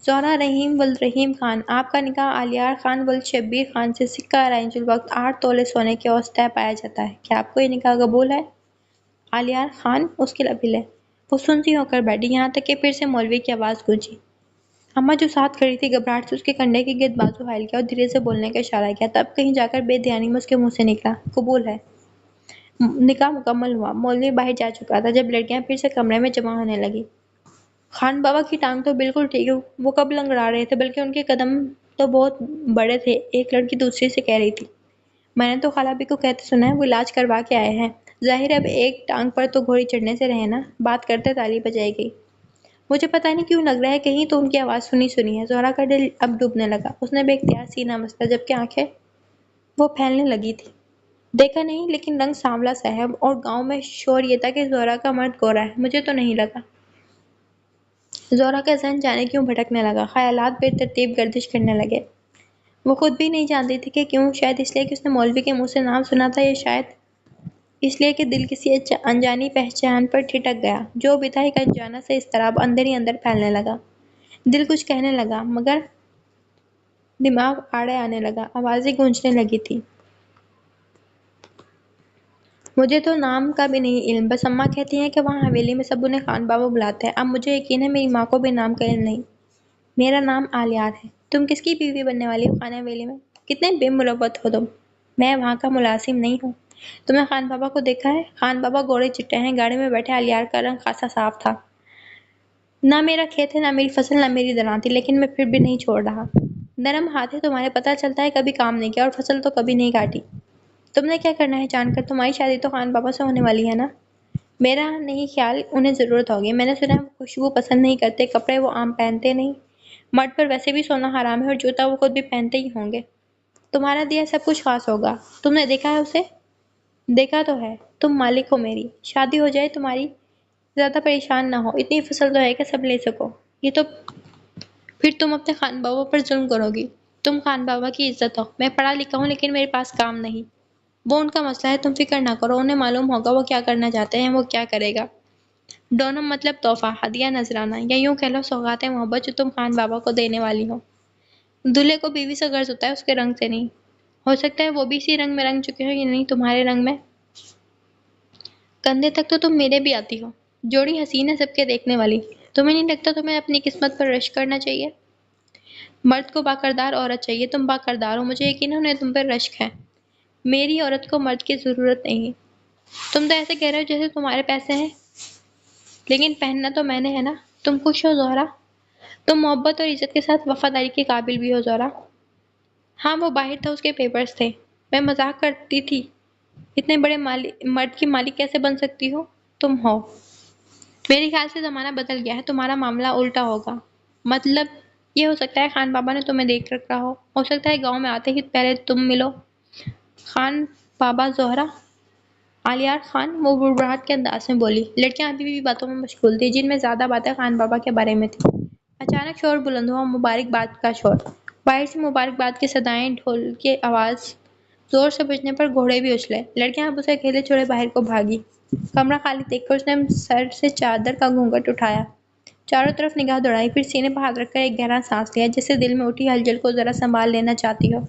زہرا رحیم ولد رحیم خان، آپ کا نکاح الیار خان ولد شبیر خان سے سکہ رائج الوقت 8 تولے سونے کے عوض طے پایا جاتا ہے۔ کیا آپ کو یہ نکاح قبول ہے؟ الیار خان، اس کے لب ہلے، وہ سنسی ہو کر بیٹھی، یہاں تک کہ پھر سے مولوی کی آواز گونجی۔ اماں جو ساتھ کھڑی تھی گھبراہٹ سے اس کے کندھے کے گرد بازو حائل کیا اور دھیرے سے بولنے کا اشارہ کیا، تب کہیں جا کر بے دھیانی میں اس کے منہ سے نکلا، قبول ہے۔ نکاح مکمل ہوا۔ مولوی باہر جا چکا تھا جب لڑکیاں پھر سے کمرے میں جمع ہونے لگیں۔ خان بابا کی ٹانگ تو بالکل ٹھیک ہے، وہ کب لنگڑا رہے تھے، بلکہ ان کے قدم تو بہت بڑے تھے۔ ایک لڑکی دوسری سے کہہ رہی تھی، میں نے تو خالہ بھی کو کہتے سنا ہے وہ علاج کروا کے آئے ہیں، ظاہر ہے اب ایک ٹانگ پر تو گھوڑی چڑھنے سے رہے نا۔ بات کرتے تالی بجائی گئی۔ مجھے پتہ نہیں کیوں لگ رہا ہے کہیں تو ان کی آواز سنی سنی ہے۔ زہرا کا دل اب ڈوبنے لگا، اس نے بے اختیار سینہ مسلا جبکہ آنکھیں وہ پھیلنے لگی تھی۔ دیکھا نہیں لیکن رنگ سانولا سا ہے، اور گاؤں میں شور یہ تھا کہ زہرا کا مرد گورا ہے، مجھے تو نہیں لگا۔ زہرا کا ذہن جانے کیوں بھٹکنے لگا، خیالات بے ترتیب گردش کرنے لگے۔ وہ خود بھی نہیں جانتی تھی کہ کیوں، شاید اس لیے کہ اس نے مولوی کے منہ سے نام سنا تھا، یا شاید اس لیے کہ دل کسی انجانی پہچان پر ٹھٹک گیا۔ جو بھی تھا، ایک انجانا سا اضطراب اندر ہی اندر پھیلنے لگا۔ دل کچھ کہنے لگا مگر دماغ آڑے آنے لگا، آوازیں گونجنے لگی تھی۔ مجھے تو نام کا بھی نہیں علم، بس اماں کہتی ہیں کہ وہاں حویلی میں سب انہیں خان بابا بلاتے ہیں۔ اب مجھے یقین ہے میری ماں کو بھی نام کا علم نہیں۔ میرا نام الیار ہے۔ تم کس کی بیوی بننے والی ہو خانہ حویلی میں؟ کتنے بے مروت ہو تم! میں وہاں کا ملازم نہیں ہوں۔ تم نے خان بابا کو دیکھا ہے؟ خان بابا گوڑے چٹے ہیں، گاڑی میں بیٹھے الیار کا رنگ خاصا صاف تھا۔ نہ میرا کھیت ہے، نہ میری فصل، نہ میری دلان تھی، لیکن میں پھر بھی نہیں چھوڑ رہا۔ نرم ہاتھ ہے تمہارے، پتہ چلتا ہے کبھی کام نہیں کیا اور فصل تو کبھی نہیں کاٹی۔ تم نے کیا کرنا ہے جان کر؟ تمہاری شادی تو خان بابا سے ہونے والی ہے نا؟ میرا نہیں خیال انہیں ضرورت ہوگی، میں نے سنا ہے وہ خوشبو پسند نہیں کرتے، کپڑے وہ عام پہنتے نہیں، مرد پر ویسے بھی سونا حرام ہے اور جوتا وہ خود بھی پہنتے ہی ہوں گے۔ تمہارا دیا سب کچھ خاص ہوگا، تم نے دیکھا ہے اسے؟ دیکھا تو ہے، تم مالک ہو میری، شادی ہو جائے تمہاری، زیادہ پریشان نہ ہو، اتنی فصل تو ہے کہ سب لے سکو، یہ تو پھر تم اپنے خان بابا پر ظلم کرو گی۔ تم خان بابا کی عزت ہو، میں پڑھا لکھا ہوں لیکن میرے پاس کام نہیں، وہ ان کا مسئلہ ہے، تم فکر نہ کرو، انہیں معلوم ہوگا وہ کیا کرنا چاہتے ہیں، وہ کیا کرے گا۔ ڈونم مطلب تحفہ، ہدیہ، نذرانہ، یا یوں کہہ لو سوغات محبت جو تم خان بابا کو دینے والی ہو۔ دلہے کو بیوی سے غرض ہوتا ہے، اس کے رنگ سے نہیں۔ ہو سکتا ہے وہ بھی اسی رنگ میں رنگ چکے ہو، یا نہیں تمہارے رنگ میں۔ کندھے تک تو تم میرے بھی آتی ہو، جوڑی حسین ہے سب کے دیکھنے والی۔ تمہیں نہیں لگتا تمہیں اپنی قسمت پر رشک کرنا چاہیے؟ مرد کو باکردار عورت چاہیے، تم باکردار ہو، مجھے یقین ہے انہیں تم پر رشک ہے۔ میری عورت کو مرد کی ضرورت نہیں۔ تم تو ایسے کہہ رہے ہو جیسے تمہارے پیسے ہیں، لیکن پہننا تو میں نے ہے نا۔ تم خوش ہو زہرا؟ تم محبت اور عزت کے ساتھ وفاداری کے قابل بھی ہو زہرا۔ ہاں وہ باہر تھا، اس کے پیپرز تھے، میں مذاق کرتی تھی، اتنے بڑے مرد کی مالک کیسے بن سکتی ہو تم ہو؟ میرے خیال سے زمانہ بدل گیا ہے، تمہارا معاملہ الٹا ہوگا۔ مطلب یہ ہو سکتا ہے خان بابا نے تمہیں دیکھ رکھا ہو سکتا ہے گاؤں میں آتے ہی پہلے تم ملو۔ خان بابا زہرا؟ الیار خان، وہ بڑبڑاہٹ کے انداز میں بولی۔ لڑکیاں ابھی بھی باتوں میں مشغول تھیں، جن میں زیادہ باتیں خان بابا کے بارے میں تھیں۔ اچانک شور بلند ہوا، مبارکباد کا شور۔ باہر سے مبارکباد کی صدائیں، ڈھول کی آواز زور سے بجنے پر گھوڑے بھی اچھلے۔ لڑکیاں اب اسے اکیلے چھوڑے باہر کو بھاگی۔ کمرہ خالی دیکھ کر اس نے سر سے چادر کا گھونگھٹ اٹھایا، چاروں طرف نگاہ دوڑائی، پھر سینے پر ہاتھ رکھ کر ایک گہرا سانس لیا، جیسے دل میں اٹھی ہلچل کو ذرا سنبھال لینا چاہتی ہو۔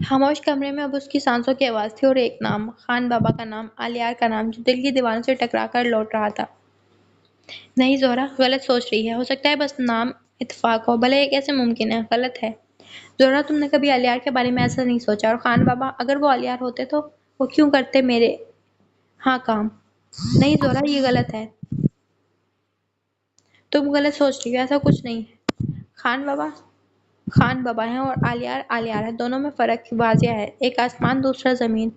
خاموش کمرے میں اب اس کی سانسوں کی آواز تھی اور ایک نام، خان بابا کا نام، الیار کا نام، جو دل کی دیواروں سے ٹکرا کر لوٹ رہا تھا۔ نہیں زہرا، غلط سوچ رہی ہے، ہو سکتا ہے بس نام اتفاق ہو، بھلا یہ کیسے ممکن ہے؟ غلط ہے زہرا، تم نے کبھی الیار کے بارے میں ایسا نہیں سوچا، اور خان بابا اگر وہ الیار ہوتے تو وہ کیوں کرتے میرے ہاں کام؟ نہیں زہرا، یہ غلط ہے، تم غلط سوچ رہی ہو، ایسا کچھ نہیں ہے۔ خان بابا خان بابا ہیں اور الیار الیار ہے، دونوں میں فرق واضح ہے، ایک آسمان دوسرا زمین۔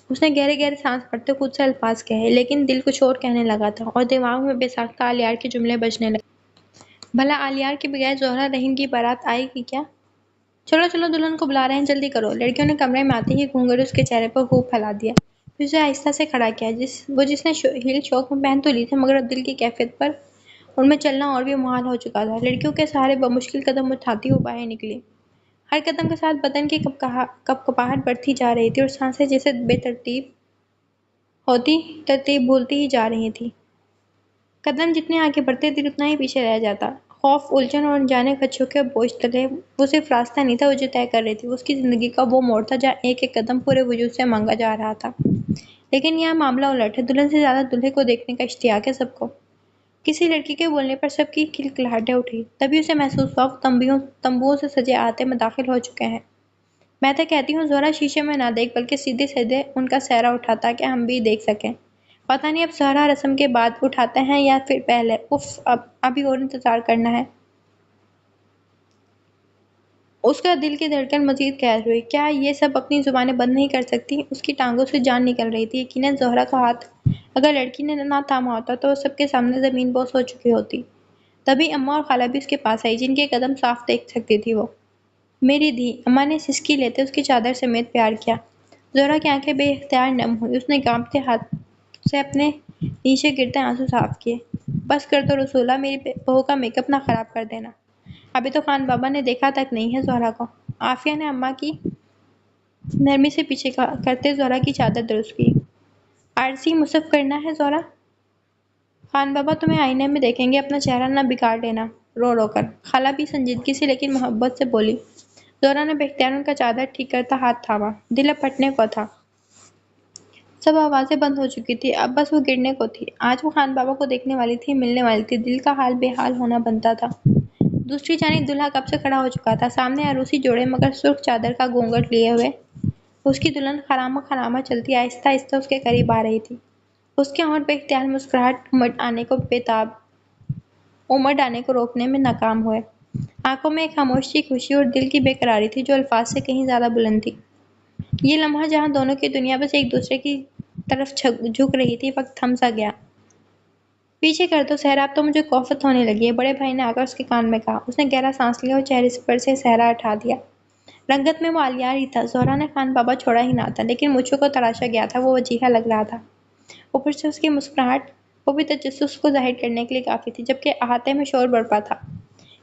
اس نے گہرے گہرے سانس بھرتے خود سے الفاظ کہے، لیکن دل کچھ اور کہنے لگا تھا، اور دماغ میں بے ساختہ الیار کے جملے بجنے لگے۔ بھلا الیار کے بغیر زہرا رحیم کی بارات آئے گی کیا؟ چلو چلو، دلہن کو بلا رہے ہیں، جلدی کرو۔ لڑکیوں نے کمرے میں آتے ہی گھونگھٹ اس کے چہرے پر خوب پھیلا دیا، پھر اسے آہستہ سے کھڑا کیا۔ جس نے ہیل شوق میں پہن تو لی تھے، مگر اب دل کی کیفیت پر ان میں چلنا اور بھی محال ہو چکا تھا۔ لڑکیوں کے سہارے بمشکل قدم اٹھاتی وہ باہر نکلی۔ ہر قدم کے ساتھ بدن کی کپکپاہٹ بڑھتی جا رہی تھی اور سانسیں جیسے بے ترتیب ہوتی، ترتیب بھولتی ہی جا رہی تھیں۔ قدم جتنے آگے بڑھتے دل اتنا ہی پیچھے رہ جاتا۔ خوف، الجھن اور انجانے خدشوں کے بوجھ تلے وہ صرف راستہ نہیں تھا وہ جو طے کر رہی تھی، وہ اس کی زندگی کا وہ موڑ تھا جہاں ایک ایک قدم پورے وجود سے مانگا جا رہا تھا۔ لیکن یہاں معاملہ الٹ ہے، دلہن سے زیادہ دلہے کو دیکھنے کا اشتیاق ہے سب کو۔ کسی لڑکی کے بولنے پر سب کی کھلکھلاہٹیں اٹھی، تبھی اسے محسوس ہوا وہ تمبوؤں سے سجے احاطے میں داخل ہو چکے ہیں۔ میں تو کہتی ہوں زہرا، شیشے میں نہ دیکھ بلکہ سیدھے سیدھے ان کا سہرا اٹھا تاکہ ہم بھی دیکھ سکیں۔ پتہ نہیں اب سہرا رسم کے بعد اٹھاتے ہیں یا پھر پہلے۔ اف، ابھی اور انتظار کرنا ہے۔ اس کا دل کی دھڑکن مزید تیز ہوئی۔ کیا یہ سب اپنی زبانیں بند نہیں کر سکتی؟ اس کی ٹانگوں سے جان نکل رہی تھی۔ یقیناً زہرا کا ہاتھ اگر لڑکی نے نہ تھاما ہوتا تو وہ سب کے سامنے زمین بوس ہو چکی ہوتی۔ تبھی اماں اور خالہ بھی اس کے پاس آئی، جن کے قدم صاف دیکھ سکتی تھی وہ۔ میری دھی، اماں نے سسکی لیتے اس کی چادر سمیت پیار کیا۔ زہرا کی آنکھیں بے اختیار نم ہوئی، اس نے کانپتے ہاتھ سے اپنے نیچے گرتے آنسو صاف کیے۔ بس کر دو رسولہ، میری بہو کا میک اپ نہ خراب کر دینا، ابھی تو خان بابا نے دیکھا تک نہیں ہے زہرا کو۔ عافیہ نے اماں کی نرمی سے پیچھے کرتے زہرا کی چادر درست کی۔ عارضی مصف کرنا ہے زہرا؟ خان بابا تمہیں آئینے میں دیکھیں گے، اپنا چہرہ نہ بگاڑ لینا رو رو کر۔ خالہ بھی سنجیدگی سے لیکن محبت سے بولی۔ زہرا نے بے اختیار ان کا چادر ٹھیک کرتا ہاتھ تھاما، دل اب پھٹنے کو تھا۔ سب آوازیں بند ہو چکی تھی، اب بس وہ گرنے کو تھی۔ آج وہ خان بابا کو دیکھنے والی تھی، ملنے والی تھی، دل کا حال بے حال ہونا بنتا تھا۔ دوسری جانب دلہا کب سے کھڑا ہو چکا تھا، سامنے عروسی جوڑے مگر سرخ چادر کا گھونگھٹ لیے ہوئے اس کی دلہن خرامہ خرامہ چلتی آہستہ آہستہ اس کے قریب آ رہی تھی۔ اس کے ہونٹ بے اختیار مسکراہٹ امڑ آنے کو روکنے میں ناکام ہوئے۔ آنکھوں میں ایک خاموش سی خوشی اور دل کی بے قراری تھی جو الفاظ سے کہیں زیادہ بلند تھی۔ یہ لمحہ جہاں دونوں کی دنیا بس ایک دوسرے کی طرف جھک رہی تھی، وقت تھم سا گیا۔ پیچھے کر دو صحرا، اب تو مجھے کوفت ہونے لگی ہے، بڑے بھائی نے آ کر اس کے کان میں کہا۔ اس نے گہرا سانس لیا اور چہرے پر سے صحرا ہٹا دیا۔ رنگت میں وہ عالیار ہی تھا۔ زہرا نے خان بابا چھوڑا ہی نہ تھا، لیکن مجھوں کو تراشا گیا تھا، وہ وجیہہ لگ رہا تھا۔ اوپر سے اس کی مسکراہٹ، وہ بھی تجسس کو ظاہر کرنے کے لیے کافی تھی، جبکہ احاطے میں شور برپا تھا۔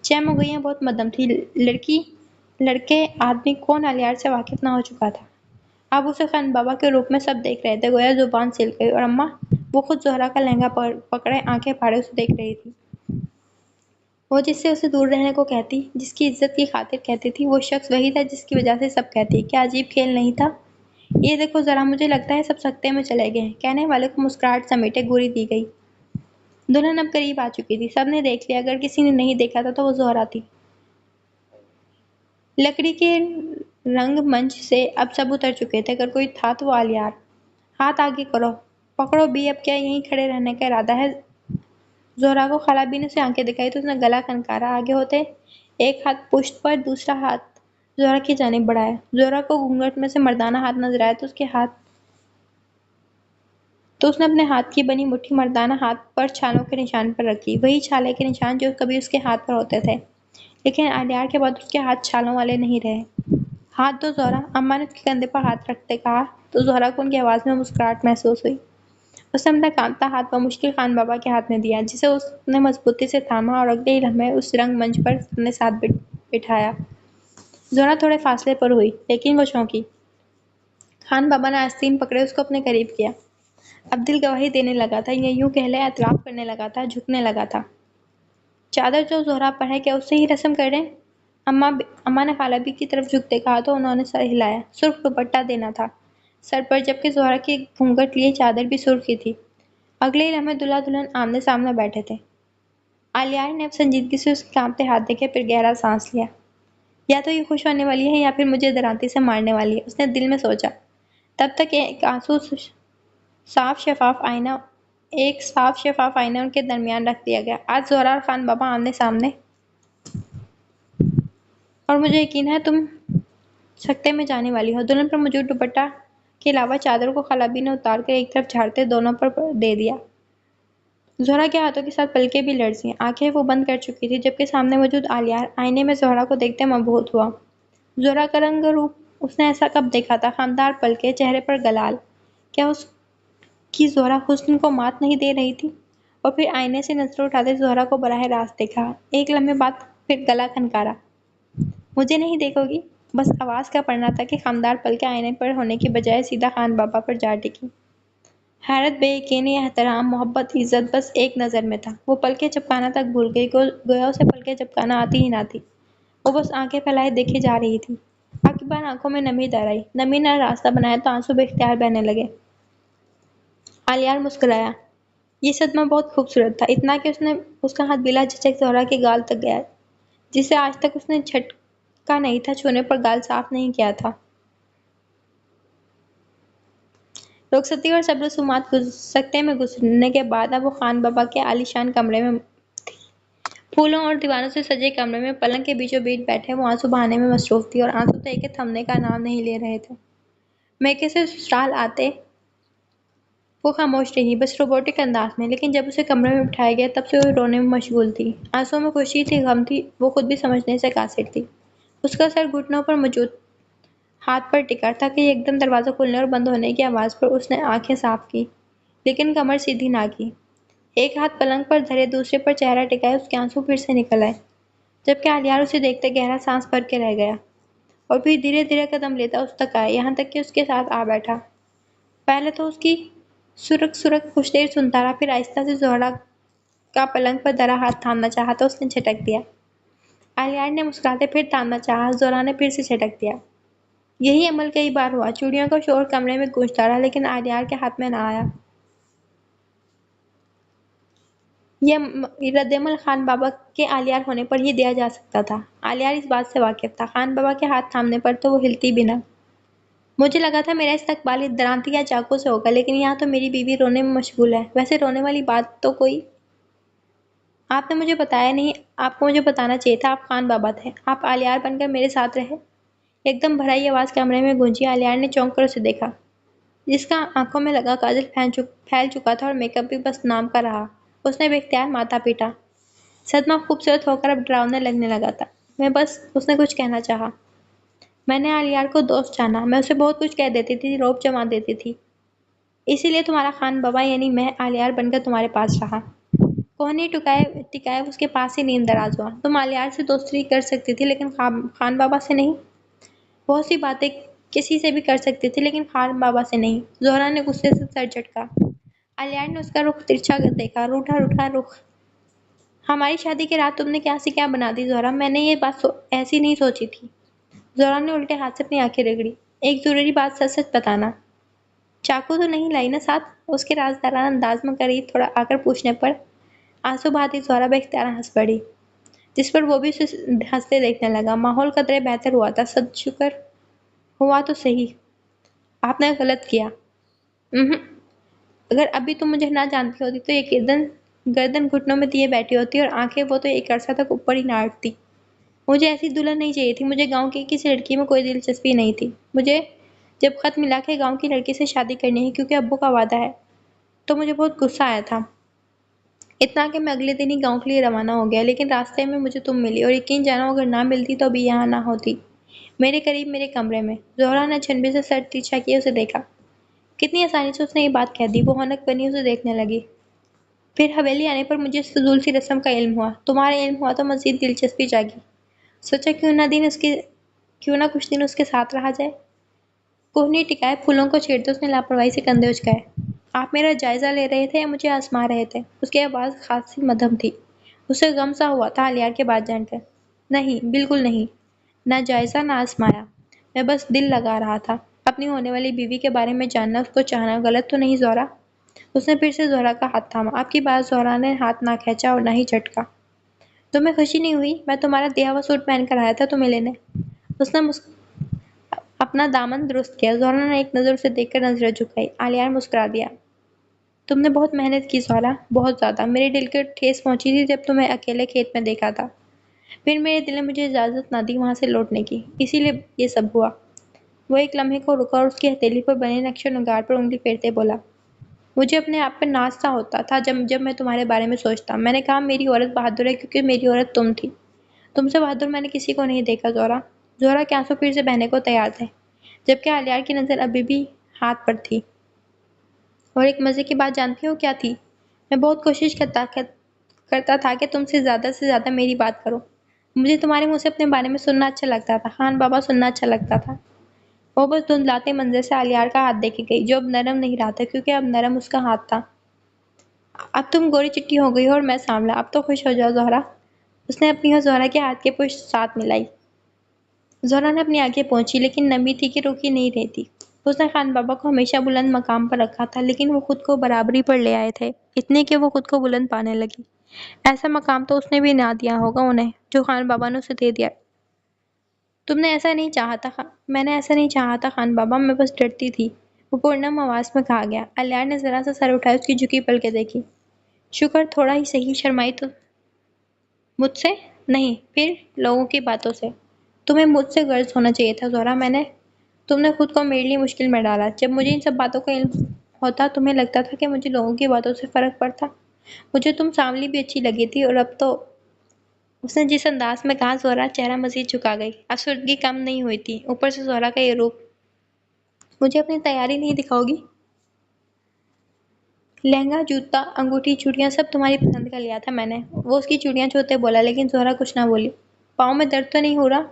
چھ مگوئیاں بہت مدھم تھیں۔ لڑکے آدمی کون عالیار سے واقف نہ ہو چکا تھا؟ اب اسے خان بابا کے روپ میں سب دیکھ رہے تھے، گویا زبان سل گئی۔ اور اماں، وہ خود زہرا کا لہنگا پکڑے آنکھیں پھاڑے اسے دیکھ رہی تھی۔ وہ جس سے اسے دور رہنے کو کہتی، جس کی عزت کی خاطر کہتی تھی، وہ شخص وہی تھا جس کی وجہ سے سب کہتی۔ کیا عجیب کھیل نہیں تھا؟ یہ دیکھو ذرا، مجھے لگتا ہے سب سکتے میں چلے گئے ہیں۔ کہنے والے کو مسکراہٹ سمیٹے گولی دی گئی۔ دلہن اب قریب آ چکی تھی، سب نے دیکھ لیا، اگر کسی نے نہیں دیکھا تھا تو وہ زہرا تھی۔ لکڑی کے رنگ منچ سے اب سب اتر چکے تھے، اگر کوئی تھا تو وہ عالیار۔ ہاتھ آگے کرو، پکڑو بھی، اب کیا یہیں کھڑے رہنے کا ارادہ ہے؟ زہرا کو خالہ بھی نے اسے آنکھیں دکھائی تو اس نے گلا کھنکارا۔ آگے ہوتے ایک ہاتھ پشت پر، دوسرا ہاتھ زہرا کی جانب بڑھایا۔ زہرا کو گھونگھٹ میں سے مردانہ ہاتھ نظر آیا تو اس نے اپنے ہاتھ کی بنی مٹھی مردانہ ہاتھ پر چھالوں کے نشان پر رکھی، وہی چھالے کے نشان جو کبھی اس کے ہاتھ پر ہوتے تھے، لیکن عالیار کے بعد اس کے ہاتھ چھالوں والے نہیں رہے۔ ہاتھ دو زہرا، اماں نے اس کے کندھے پر ہاتھ رکھتے کہا تو زہرا کو ان کی آواز میں مسکراہٹ محسوس ہوئی۔ اس نے اپنا کانپتا ہاتھ بمشکل خان بابا کے ہاتھ میں دیا، جسے اس نے مضبوطی سے تھاما اور اگلے ہی لمحے اس رنگ منچ پر اپنے ساتھ بٹھایا۔ زہرا تھوڑے فاصلے پر ہوئی، لیکن وہ چونکی۔ خان بابا نے آستین پکڑے اس کو اپنے قریب کیا۔ اب دل گواہی دینے لگا تھا، یا یوں کہہ لیں اعتراف کرنے لگا تھا، جھکنے لگا تھا۔ چادر جو زہرا پر ہے، کیا اس سے ہی رسم کر دیں؟ اماں نے خالہ بھی کی طرف جھکتے کہا تو انہوں نے سر ہلایا۔ سرخ دوپٹہ دینا تھا سر پر، جبکہ زہرا کی گھونگھٹ لیے چادر بھی سرخ ہی تھی۔ اگلے ہی لمحے دلہا دلہن آمنے سامنے بیٹھے تھے۔ عالیار نے اب سنجیدگی سے اس کے کانپتے ہاتھ دیکھے، پھر گہرا سانس لیا۔ یا تو یہ خوش ہونے والی ہے یا پھر مجھے درانتی سے مارنے والی ہے، اس نے دل میں سوچا۔ تب تک ایک صاف شفاف آئینہ ان کے درمیان رکھ دیا گیا۔ آج زہرا اور خان بابا آمنے سامنے، اور مجھے یقین ہے تم سکتے میں جانے والی ہو۔ دلہن پر موجود دوپٹہ کے علاوہ چادر کو خالہ نے اتار کر ایک طرف جھاڑتے دونوں پر دے دیا۔ زہرا کے ہاتھوں کے ساتھ پلکیں بھی لرزیں، آنکھیں وہ بند کر چکی تھی، جبکہ سامنے موجود عالیار آئینے میں زہرا کو دیکھتے مبہوت ہوا۔ زہرا کا رنگ روپ اس نے ایسا کب دیکھا تھا؟ خمدار پلکیں، چہرے پر گلال، کیا اس کی زہرا حسن کو مات نہیں دے رہی تھی؟ اور پھر آئینے سے نظریں اٹھاتے زہرا کو براہ راست دیکھا۔ ایک لمحے بعد پھر گلا کھنکارا۔ مجھے نہیں دیکھو گی؟ بس آواز کا پڑنا تھا کہ خمدار پلکیں آئینے پر ہونے کی بجائے سیدھا خان بابا پر جا ٹکی۔ حیرت، بے یقینی، احترام، محبت، عزت، بس ایک نظر میں تھا۔ وہ پلکیں چپکانا تک بھول گئی، گویا اسے پلکیں چپکانا آتی ہی نہ تھی۔ وہ بس آنکھیں پھیلائے دیکھے جا رہی تھی۔ اب کی بار آنکھوں میں نمی در آئی، نمی نے راستہ بنایا تو آنسو بے اختیار بہنے لگے۔ عالیار مسکرایا۔ یہ صدمہ بہت خوبصورت تھا، اتنا کہ اس کا ہاتھ بلا جھجک زہرا کے گال تک گیا، جسے آج تک اس نے جھٹکا نہیں تھا، چھونے پر گال صاف نہیں کیا تھا۔ رخصتی اور صبر و سماعت سکتے میں گزرنے کے بعد اب وہ خان بابا کے عالی شان کمرے میں تھی۔ پھولوں اور دیواروں سے سجے کمرے میں پلنگ کے بیچوں بیچ بیٹھے وہ آنسو بہانے میں مصروف تھی، اور آنسو تو ایکے تھمنے کا نام نہیں لے رہے تھے۔ میکے سے سسرال آتے وہ خاموش رہی، بس روبوٹک انداز میں، لیکن جب اسے کمرے میں بٹھایا گیا تب سے وہ رونے میں مشغول تھی۔ آنسوؤں میں خوشی تھی، غم تھی، وہ خود بھی سمجھنے سے قاصر تھی۔ اس کا سر گھٹنوں پر موجود ہاتھ پر ٹکا تھا کہ ایک دم دروازہ کھلنے اور بند ہونے کی آواز پر اس نے آنکھیں صاف کی، لیکن کمر سیدھی نہ کی۔ ایک ہاتھ پلنگ پر دھرے، دوسرے پر چہرہ ٹکائے، اس کے آنسو پھر سے نکل آئے، جبکہ عالیار اسے دیکھتے گہرا سانس بھر کے رہ گیا، اور پھر دھیرے دھیرے قدم لیتا اس تک آیا، یہاں تک کہ اس کے ساتھ آ بیٹھا۔ پہلے تو اس کی سرک کچھ دیر سنتا رہا، پھر آہستہ سے زہرا کا پلنگ پر دھرا ہاتھ تھامنا چاہا تو اس نے جھٹک دیا۔ عالیار نے مسکراتے پھر تھامنا چاہا، زہرا نے پھر سے جھٹک دیا۔ یہی عمل کئی بار ہوا، چوڑیوں کا شور کمرے میں گونجتا رہا، لیکن عالیار کے ہاتھ میں نہ آیا۔ یہ ردعمل خان بابا کے عالیار ہونے پر ہی دیا جا سکتا تھا۔ عالیار اس بات سے واقف تھا، خان بابا کے ہاتھ تھامنے پر تو وہ ہلتی بھی نہ۔ مجھے لگا تھا میرا استقبال درانتی یا چاقو سے ہوگا، لیکن یہاں تو میری بیوی رونے میں مشغول ہے۔ ویسے رونے والی بات تو کوئی آپ نے مجھے بتایا نہیں، آپ کو مجھے بتانا چاہیے تھا، آپ خان بابا تھے، آپ آلیار بن کر میرے ساتھ رہے۔ ایک دم بھرائی آواز کمرے میں گونجی۔ آلیار نے چونک کر اسے دیکھا، جس کا آنکھوں میں لگا کاجل پھیل چکا تھا اور میک اپ بھی بس نام کا رہا۔ اس نے بے اختیار ماتھا پیٹا۔ صدمہ خوبصورت ہو کر اب ڈراؤنا لگنے لگا تھا۔ اس نے کچھ کہنا چاہا۔ میں نے آلیار کو دوست جانا، میں اسے بہت کچھ کہہ دیتی تھی، روب جما دیتی تھی۔ اسی لیے تمہارا خان بابا یعنی میں آلیار بن کر تمہارے پاس رہا۔ کوہنی ٹکائے اس کے پاس ہی نیند دراز ہوا۔ تم آلیار سے دوستی کر سکتی تھی لیکن خان بابا سے نہیں۔ بہت سی باتیں کسی سے بھی کر سکتی تھی لیکن خان بابا سے نہیں۔ زہرا نے غصے سے سر جھٹکا۔ آلیار نے اس کا رخ ترچھا کر دیکھا، روٹھا روٹھا رخ۔ ہماری شادی کی رات تم نے کیا سے کیا بنا دی زہرا، میں نے یہ بات ایسی نہیں سوچی تھی۔ زہرا نے الٹے ہاتھ سے اپنی آنکھیں رگڑی۔ ایک ضروری بات سچ سچ بتانا۔ چاقو تو نہیں لائی نا ساتھ؟ اس کے رازدارانہ انداز میں قریب تھوڑا آ کر پوچھنے پر آنسو بہاتی زہرا بے اختیار ہنس پڑی، جس پر وہ بھی اسے ہنستے دیکھنے لگا۔ ماحول قدرے بہتر ہوا تھا، سد شکر ہوا تو صحیح۔ آپ نے غلط کیا۔ اگر ابھی تم مجھے نہ جانتی ہوتی تو یہ گردن گھٹنوں میں دیے بیٹھی ہوتی اور آنکھیں وہ تو ایک عرصہ تک اوپر ہی نہ اٹھتی۔ مجھے ایسی دلہن نہیں چاہیے تھی، مجھے گاؤں کی کسی لڑکی میں کوئی دلچسپی نہیں تھی۔ مجھے جب خط ملا کہ گاؤں کی لڑکی سے شادی کرنی ہے کیونکہ ابو کا وعدہ ہے، تو مجھے بہت غصہ آیا تھا، اتنا کہ میں اگلے دن ہی گاؤں کے لیے روانہ ہو گیا۔ لیکن راستے میں مجھے تم ملی اور یقین جانو اگر نہ ملتی تو ابھی یہاں نہ ہوتی، میرے قریب میرے کمرے میں۔ زہرا نے چھنبے سے سر ترچھا کیے اسے دیکھا۔ کتنی آسانی سے اس نے یہ بات کہہ دی۔ وہ ہونک بنی اسے دیکھنے لگی۔ پھر حویلی آنے پر مجھے اس فضول سی رسم کا علم ہوا، تمہارا علم ہوا تو مزید دلچسپی جاگی۔ سوچا کیوں نہ کچھ دن اس کے ساتھ رہا جائے۔ کوہنی ٹکائے پھولوں کو چھیڑتے اس نے لاپرواہی سے کندھے اچکائے۔ آپ میرا جائزہ لے رہے تھے یا مجھے آزما رہے تھے؟ اس کی آواز خاصی مدھم تھی۔ اسے غم سا ہوا تھا آلیار کی بات جان کر۔ نہیں، بالکل نہیں، نہ جائزہ نہ آزمایا، میں بس دل لگا رہا تھا۔ اپنی ہونے والی بیوی کے بارے میں جاننا، اس کو چاہنا غلط تو نہیں زہرا؟ اس نے پھر سے زہرا کا ہاتھ تھاما۔ آپ کی بات زہرا نے ہاتھ نہ کھینچا اور نہ ہی جھٹکا۔ تمہیں خوشی نہیں ہوئی؟ میں تمہارا دیا ہوا سوٹ پہن کر آیا تھا تمہیں لینے۔ اس نے اپنا دامن درست کیا۔ زہرا نے ایک نظر اسے دیکھ کر نظریں جھکائی۔ آلیار مسکرا دیا۔ تم نے بہت محنت کی زہرا، بہت زیادہ۔ میرے دل کو ٹھیس پہنچی تھی جب تمہیں اکیلے کھیت میں دیکھا تھا۔ پھر میرے دل نے مجھے اجازت نہ دی وہاں سے لوٹنے کی، اسی لیے یہ سب ہوا۔ وہ ایک لمحے کو رکا اور اس کی ہتھیلی پر بنے نقش و نگار پر انگلی پھیرتے بولا، مجھے اپنے آپ پر ناز سا ہوتا تھا جب میں تمہارے بارے میں سوچتا۔ میں نے کہا میری عورت بہادر ہے کیونکہ میری عورت تم تھی۔ تم سے بہادر میں نے کسی کو نہیں دیکھا زہرا۔ زہرا کے آنسو پھر سے بہنے کو تیار تھے، جبکہ آلیار کی نظر ابھی بھی ہاتھ پر تھی۔ اور ایک مزے کی بات جانتی ہو کیا تھی؟ میں بہت کوشش کرتا تھا کہ تم سے زیادہ میری بات کرو۔ مجھے تمہارے منہ سے اپنے بارے میں سننا اچھا لگتا تھا، خان بابا سننا اچھا لگتا تھا۔ وہ بس دھندلاتے منظر سے آلیار کا ہاتھ دیکھے گئی، جو اب نرم نہیں رہا تھا کیونکہ اب نرم اس کا ہاتھ تھا۔ اب تم گوری چٹی ہو گئی ہو اور میں سانولا، اب تو خوش ہو جاؤ زہرا۔ اس نے اپنی اور زہرا کے ہاتھ کے پشت ساتھ ملائی۔ زہرا نے اپنی آنکھیں پوچھی لیکن نمی تھی کہ رک ہی نہیں رہی تھی۔ اس نے خان بابا کو ہمیشہ بلند مقام پر رکھا تھا لیکن وہ خود کو برابری پر لے آئے تھے، اتنے کہ وہ خود کو بلند پانے لگی۔ ایسا مقام تو اس نے بھی نہ دیا ہوگا انہیں جو خان بابا نے اسے دے دیا۔ تم نے ایسا نہیں چاہا تھا میں نے ایسا نہیں چاہا تھا خان بابا، میں بس ڈرتی تھی، وہ پرنم آواز میں کہا گیا۔ آلیار نے ذرا سا سر اٹھایا، اس کی جھکی پلکیں دیکھی۔ شکر، تھوڑا ہی صحیح شرمائی تو مجھ سے نہیں، پھر لوگوں کی باتوں سے۔ تمہیں مجھ سے غرض ہونا چاہیے تھا زہرا، تم نے خود کو میرے لیے مشکل میں ڈالا۔ جب مجھے ان سب باتوں کا علم ہوتا تمہیں لگتا تھا کہ مجھے لوگوں کی باتوں سے فرق پڑتا؟ مجھے تم سانولی بھی اچھی لگی تھی اور اب تو… اس نے جس انداز میں کہا زہرا چہرہ مزید جھکا گئی۔ افسردگی کم نہیں ہوئی تھی، اوپر سے زہرا کا یہ روپ۔ مجھے اپنی تیاری نہیں دکھاؤ گی؟ لہنگا، جوتا، انگوٹھی، چوڑیاں سب تمہاری پسند کا لیا تھا میں نے، وہ اس کی چوڑیاں چھوتے بولا لیکن زہرا کچھ نہ بولی۔ پاؤں میں درد تو نہیں ہو رہا؟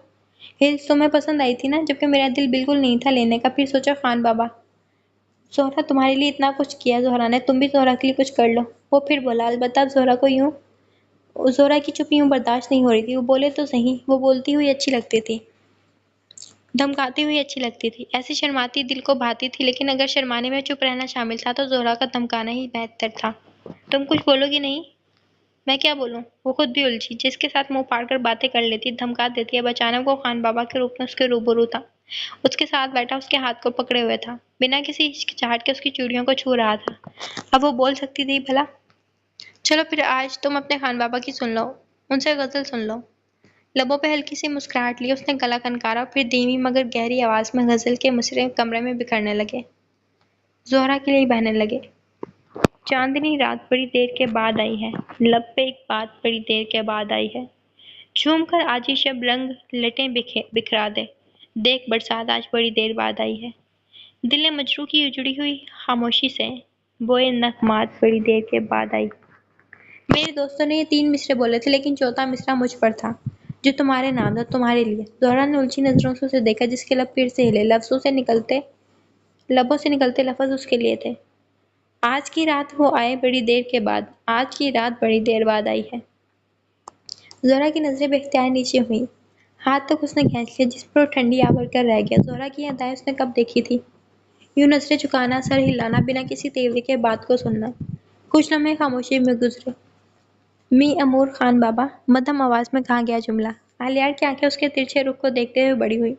ہلز تمہیں پسند آئی تھی نا، جبکہ میرا دل بالکل نہیں تھا لینے کا۔ پھر سوچا خان بابا، زہرا تمہارے لیے اتنا کچھ کیا زہرا نے، تم بھی زہرا کے لیے کچھ کر لو۔ وہ پھر بولا، البتہ اب زہرا کو یوں… زہرا کی چپ یوں برداشت نہیں ہو رہی تھی۔ وہ بولے تو صحیح، وہ بولتی ہوئی اچھی لگتی تھی، دھمکاتی ہوئی اچھی لگتی تھی، ایسی شرماتی دل کو بھاتی تھی، لیکن اگر شرمانے میں چپ رہنا شامل تھا تو زہرا کا دھمکانا ہی بہتر تھا۔ تم کچھ بولو گی نہیں؟ میں کیا بولوں؟ وہ خود بھی الجھی، جس کے ساتھ منہ پھاڑ کر باتیں کر لیتی، دھمکا دیتی، اب اچانک وہ خان بابا کے روپ میں اس کے روبرو تھا۔ اس کے ساتھ بیٹھا اس کے ہاتھ کو پکڑے ہوئے تھا، بنا کسی ہچکچاہٹ کے اس کی چوڑیوں کو چھو رہا تھا۔ اب وہ بول سکتی تھی بھلا؟ چلو پھر آج تم اپنے خان بابا کی سن لو، ان سے غزل سن لو۔ لبوں پہ ہلکی سی مسکراہٹ لی اس نے گلا کھنکارا، پھر دھیمی مگر گہری آواز میں غزل کے مصرعے کمرے میں بکھرنے لگے، زہرا کے لیے بہنے لگے۔ چاندنی رات بڑی دیر کے بعد آئی ہے، لب پہ ایک بات بڑی دیر کے بعد آئی ہے، جھوم کر آج ہی شب رنگ لٹیں بکھرا دے، دیکھ برسات آج بڑی دیر بعد آئی ہے۔ دل مجروح کی اجڑی ہوئی خاموشی سے بوئے نغمات بڑی دیر کے بعد آئی۔ میرے دوستوں نے یہ 3 مصرعے بولے تھے، لیکن چوتھا مصرعہ مجھ پر تھا، جو تمہارے نام تھا، تمہارے لیے۔ زہرا نے الجھی نظروں سے اسے دیکھا، جس کے لب پھر سے ہلے، لبوں سے نکلتے لفظ اس کے لیے تھے۔ آج کی رات وہ آئے بڑی دیر کے بعد، آج کی رات بڑی دیر بعد آئی ہے۔ زہرا کی نظریں بے اختیار نیچے ہوئیں، ہاتھ تک اس نے کھینچ لیا جس پر وہ ٹھنڈی آبر کر رہ گیا۔ زہرا کی یہ ادائیں اس نے کب دیکھی تھی؟ یوں نظریں جھکانا، سر ہلانا، بنا کسی تیوری کے بات کو سننا۔ کچھ لمحے خاموشی میں گزرے۔ می امور خان بابا، مدھم آواز میں کہا گیا جملہ۔ الیار کی آنکھیں اس کے ترچھے رخ کو دیکھتے ہوئے بڑی ہوئی۔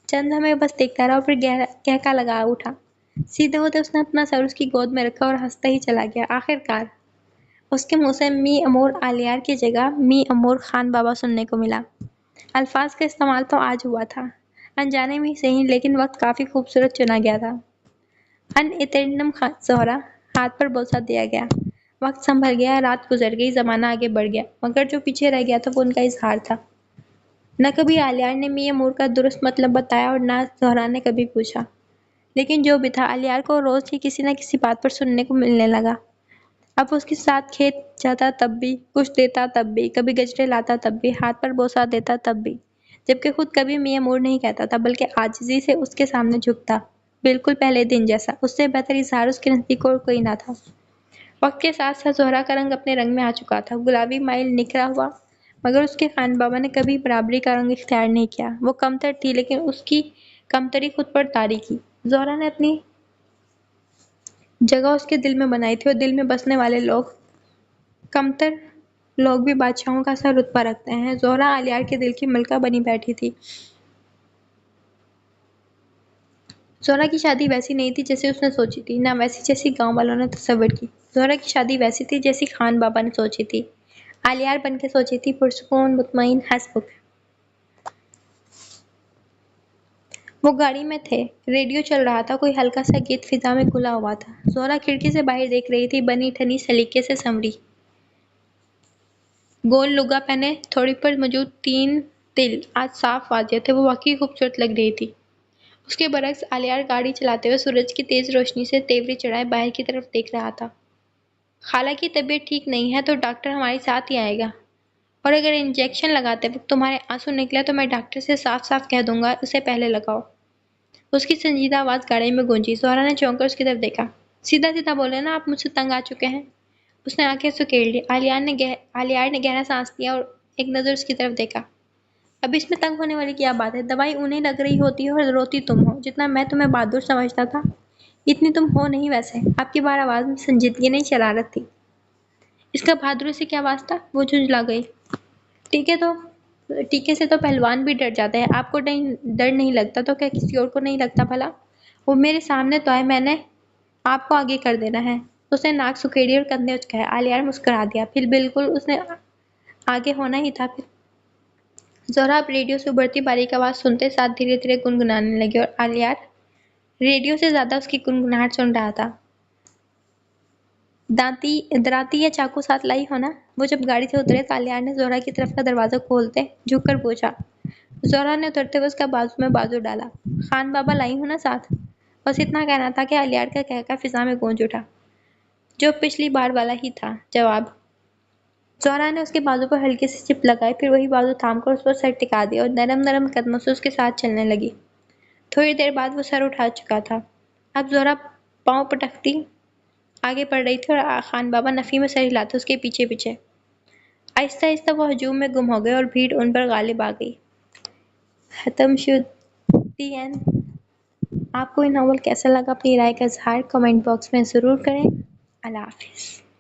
چند لمحے بس دیکھتا رہا اور پھر کہکا لگا اٹھا۔ سیدھے ہوتے اس نے اپنا سر اس کی گود میں رکھا اور ہنستا ہی چلا گیا۔ آخرکار اس کے منہ سے می امور الیار کی جگہ می امور خان بابا سننے کو ملا۔ الفاظ کا استعمال تو آج ہوا تھا، انجانے میں ہی صحیح، لیکن وقت کافی خوبصورت چنا گیا تھا۔ ان ایترنم زہرا، ہاتھ پر بوسہ دیا گیا۔ وقت سنبھل گیا، رات گزر گئی، زمانہ آگے بڑھ گیا، مگر جو پیچھے رہ گیا تھا وہ ان کا اظہار تھا۔ نہ کبھی الیار نے می امور کا درست مطلب بتایا اور نہ زہرا نے کبھی پوچھا، لیکن جو بھی تھا، الیار کو روز ہی کسی نہ کسی بات پر سننے کو ملنے لگا۔ اب وہ اس کے ساتھ کھیت جاتا تب بھی، کچھ دیتا تب بھی، کبھی گجرے لاتا تب بھی، ہاتھ پر بوسہ دیتا تب بھی، جبکہ خود کبھی می امور نہیں کہتا تھا، بلکہ عاجزی سے اس کے سامنے جھکتا، بالکل پہلے دن جیسا۔ اس سے بہتر اظہار اس کے نزدیک اور کوئی نہ تھا۔ وقت کے ساتھ ساتھ زہرا کا رنگ اپنے رنگ میں آ چکا تھا، گلابی مائل نکھرا ہوا، مگر اس کے خان بابا نے کبھی برابری کا رنگ اختیار نہیں کیا۔ وہ کمتر تھی، لیکن اس کی کمتری خود پر طاری کی۔ زہرا نے اپنی جگہ اس کے دل میں بنائی تھی، اور دل میں بسنے والے کمتر لوگ بھی بادشاہوں کا سا رتبہ رکھتے ہیں۔ زہرا الیار کے دل کی ملکہ بنی بیٹھی تھی۔ زہرا کی شادی ویسی نہیں تھی جیسے اس نے سوچی تھی، نہ ویسی جیسی گاؤں والوں نے تصور کی۔ زہرا کی شادی ویسی تھی جیسی خان بابا نے سوچی تھی، الیار بن کے سوچی تھی، پرسکون، مطمئن، ہنس مکھ۔ وہ گاڑی میں تھے، ریڈیو چل رہا تھا، کوئی ہلکا سا گیت فضا میں گھلا ہوا تھا۔ زہرا کھڑکی سے باہر دیکھ رہی تھی، بنی ٹھنی سلیقے سے سنوری، گول لگا پہنے، تھوڑی پر موجود 3 تل آج صاف واضح تھے، وہ واقعی خوبصورت لگ رہی تھی۔ اس کے برعکس الیار گاڑی چلاتے ہوئے سورج کی تیز روشنی سے تیوری چڑھائے باہر کی طرف دیکھ رہا تھا۔ خالہ کی طبیعت ٹھیک نہیں ہے تو ڈاکٹر ہمارے ساتھ ہی آئے گا، اور اگر انجیکشن لگاتے وقت تمہارے آنسو نکلے تو میں ڈاکٹر سے صاف صاف کہہ دوں گا اسے پہلے لگاؤ۔ اس کی سنجیدہ آواز گاڑی میں گونجی۔ زہرا نے چونک کر اس کی طرف دیکھا۔ سیدھا سیدھا بولے نا، آپ مجھ سے تنگ آ چکے ہیں۔ اس نے آنکھیں سکیڑ لی۔ الیار نے گہرا سانس لیا اور ایک نظر اس کی طرف دیکھا۔ اب اس میں تنگ ہونے والی کیا بات ہے؟ دوائی انہیں لگ رہی ہوتی ہے اور روتی تم ہو۔ جتنا میں تمہیں بہادر سمجھتا تھا، اتنی تم ہو نہیں ویسے۔ آپ کی بار آواز میں سنجیدگی نہیں، شرارت تھی۔ اس کا بہادری سے کیا واسطہ؟ وہ جھنجلا گئی۔ ٹیکے سے تو پہلوان بھی ڈر جاتے ہیں، آپ کو ڈر نہیں لگتا تو کیا کسی اور کو نہیں لگتا بھلا؟ وہ میرے سامنے تو آئے، میں نے آپ کو آگے کر دینا ہے۔ اس نے ناک سکیڑی اور کندھے اچکائے۔ الیار مسکرا دیا۔ پھر بالکل اس نے آگے ہونا ہی تھا۔ پھر زہرا اب ریڈیو سے ابھرتی باریک آواز سنتے ساتھ دھیرے دھیرے گنگنانے لگی، اور الیار ریڈیو سے زیادہ اس کی گنگناہٹ سن رہا تھا۔ دراتی یا چاقو ساتھ لائی ہو نا؟ وہ جب گاڑی سے اترے تو الیار نے زہرا کی طرف کا دروازہ کھولتے جھک کر پوچھا۔ زہرا نے اترتے ہوئے اس کا بازو میں بازو ڈالا۔ خان بابا لائی ہو نا ساتھ؟ بس اتنا کہنا تھا کہ الیار کا کہکا فضا میں گونج اٹھا، جو پچھلی بار والا ہی تھا جواب۔ زہرا نے اس کے بازو پر ہلکی سی چپ لگائی، پھر وہی بازو تھام کر اس پر سر ٹکا دیا اور نرم نرم قدموں سے اس کے ساتھ چلنے لگی۔ تھوڑی دیر بعد وہ سر اٹھا چکا تھا۔ اب زہرا پاؤں پٹکتی آگے بڑھ رہی تھی اور خان بابا نفی میں سر ہلاتے اس کے پیچھے پیچھے۔ آہستہ آہستہ وہ ہجوم میں گم ہو گئے اور بھیڑ ان پر غالب آ گئی۔ ختم شد دی اینڈ۔ آپ کو یہ ناول کیسا لگا؟ اپنی رائے کا اظہار کمنٹ باکس میں ضرور کریں۔ اللہ حافظ۔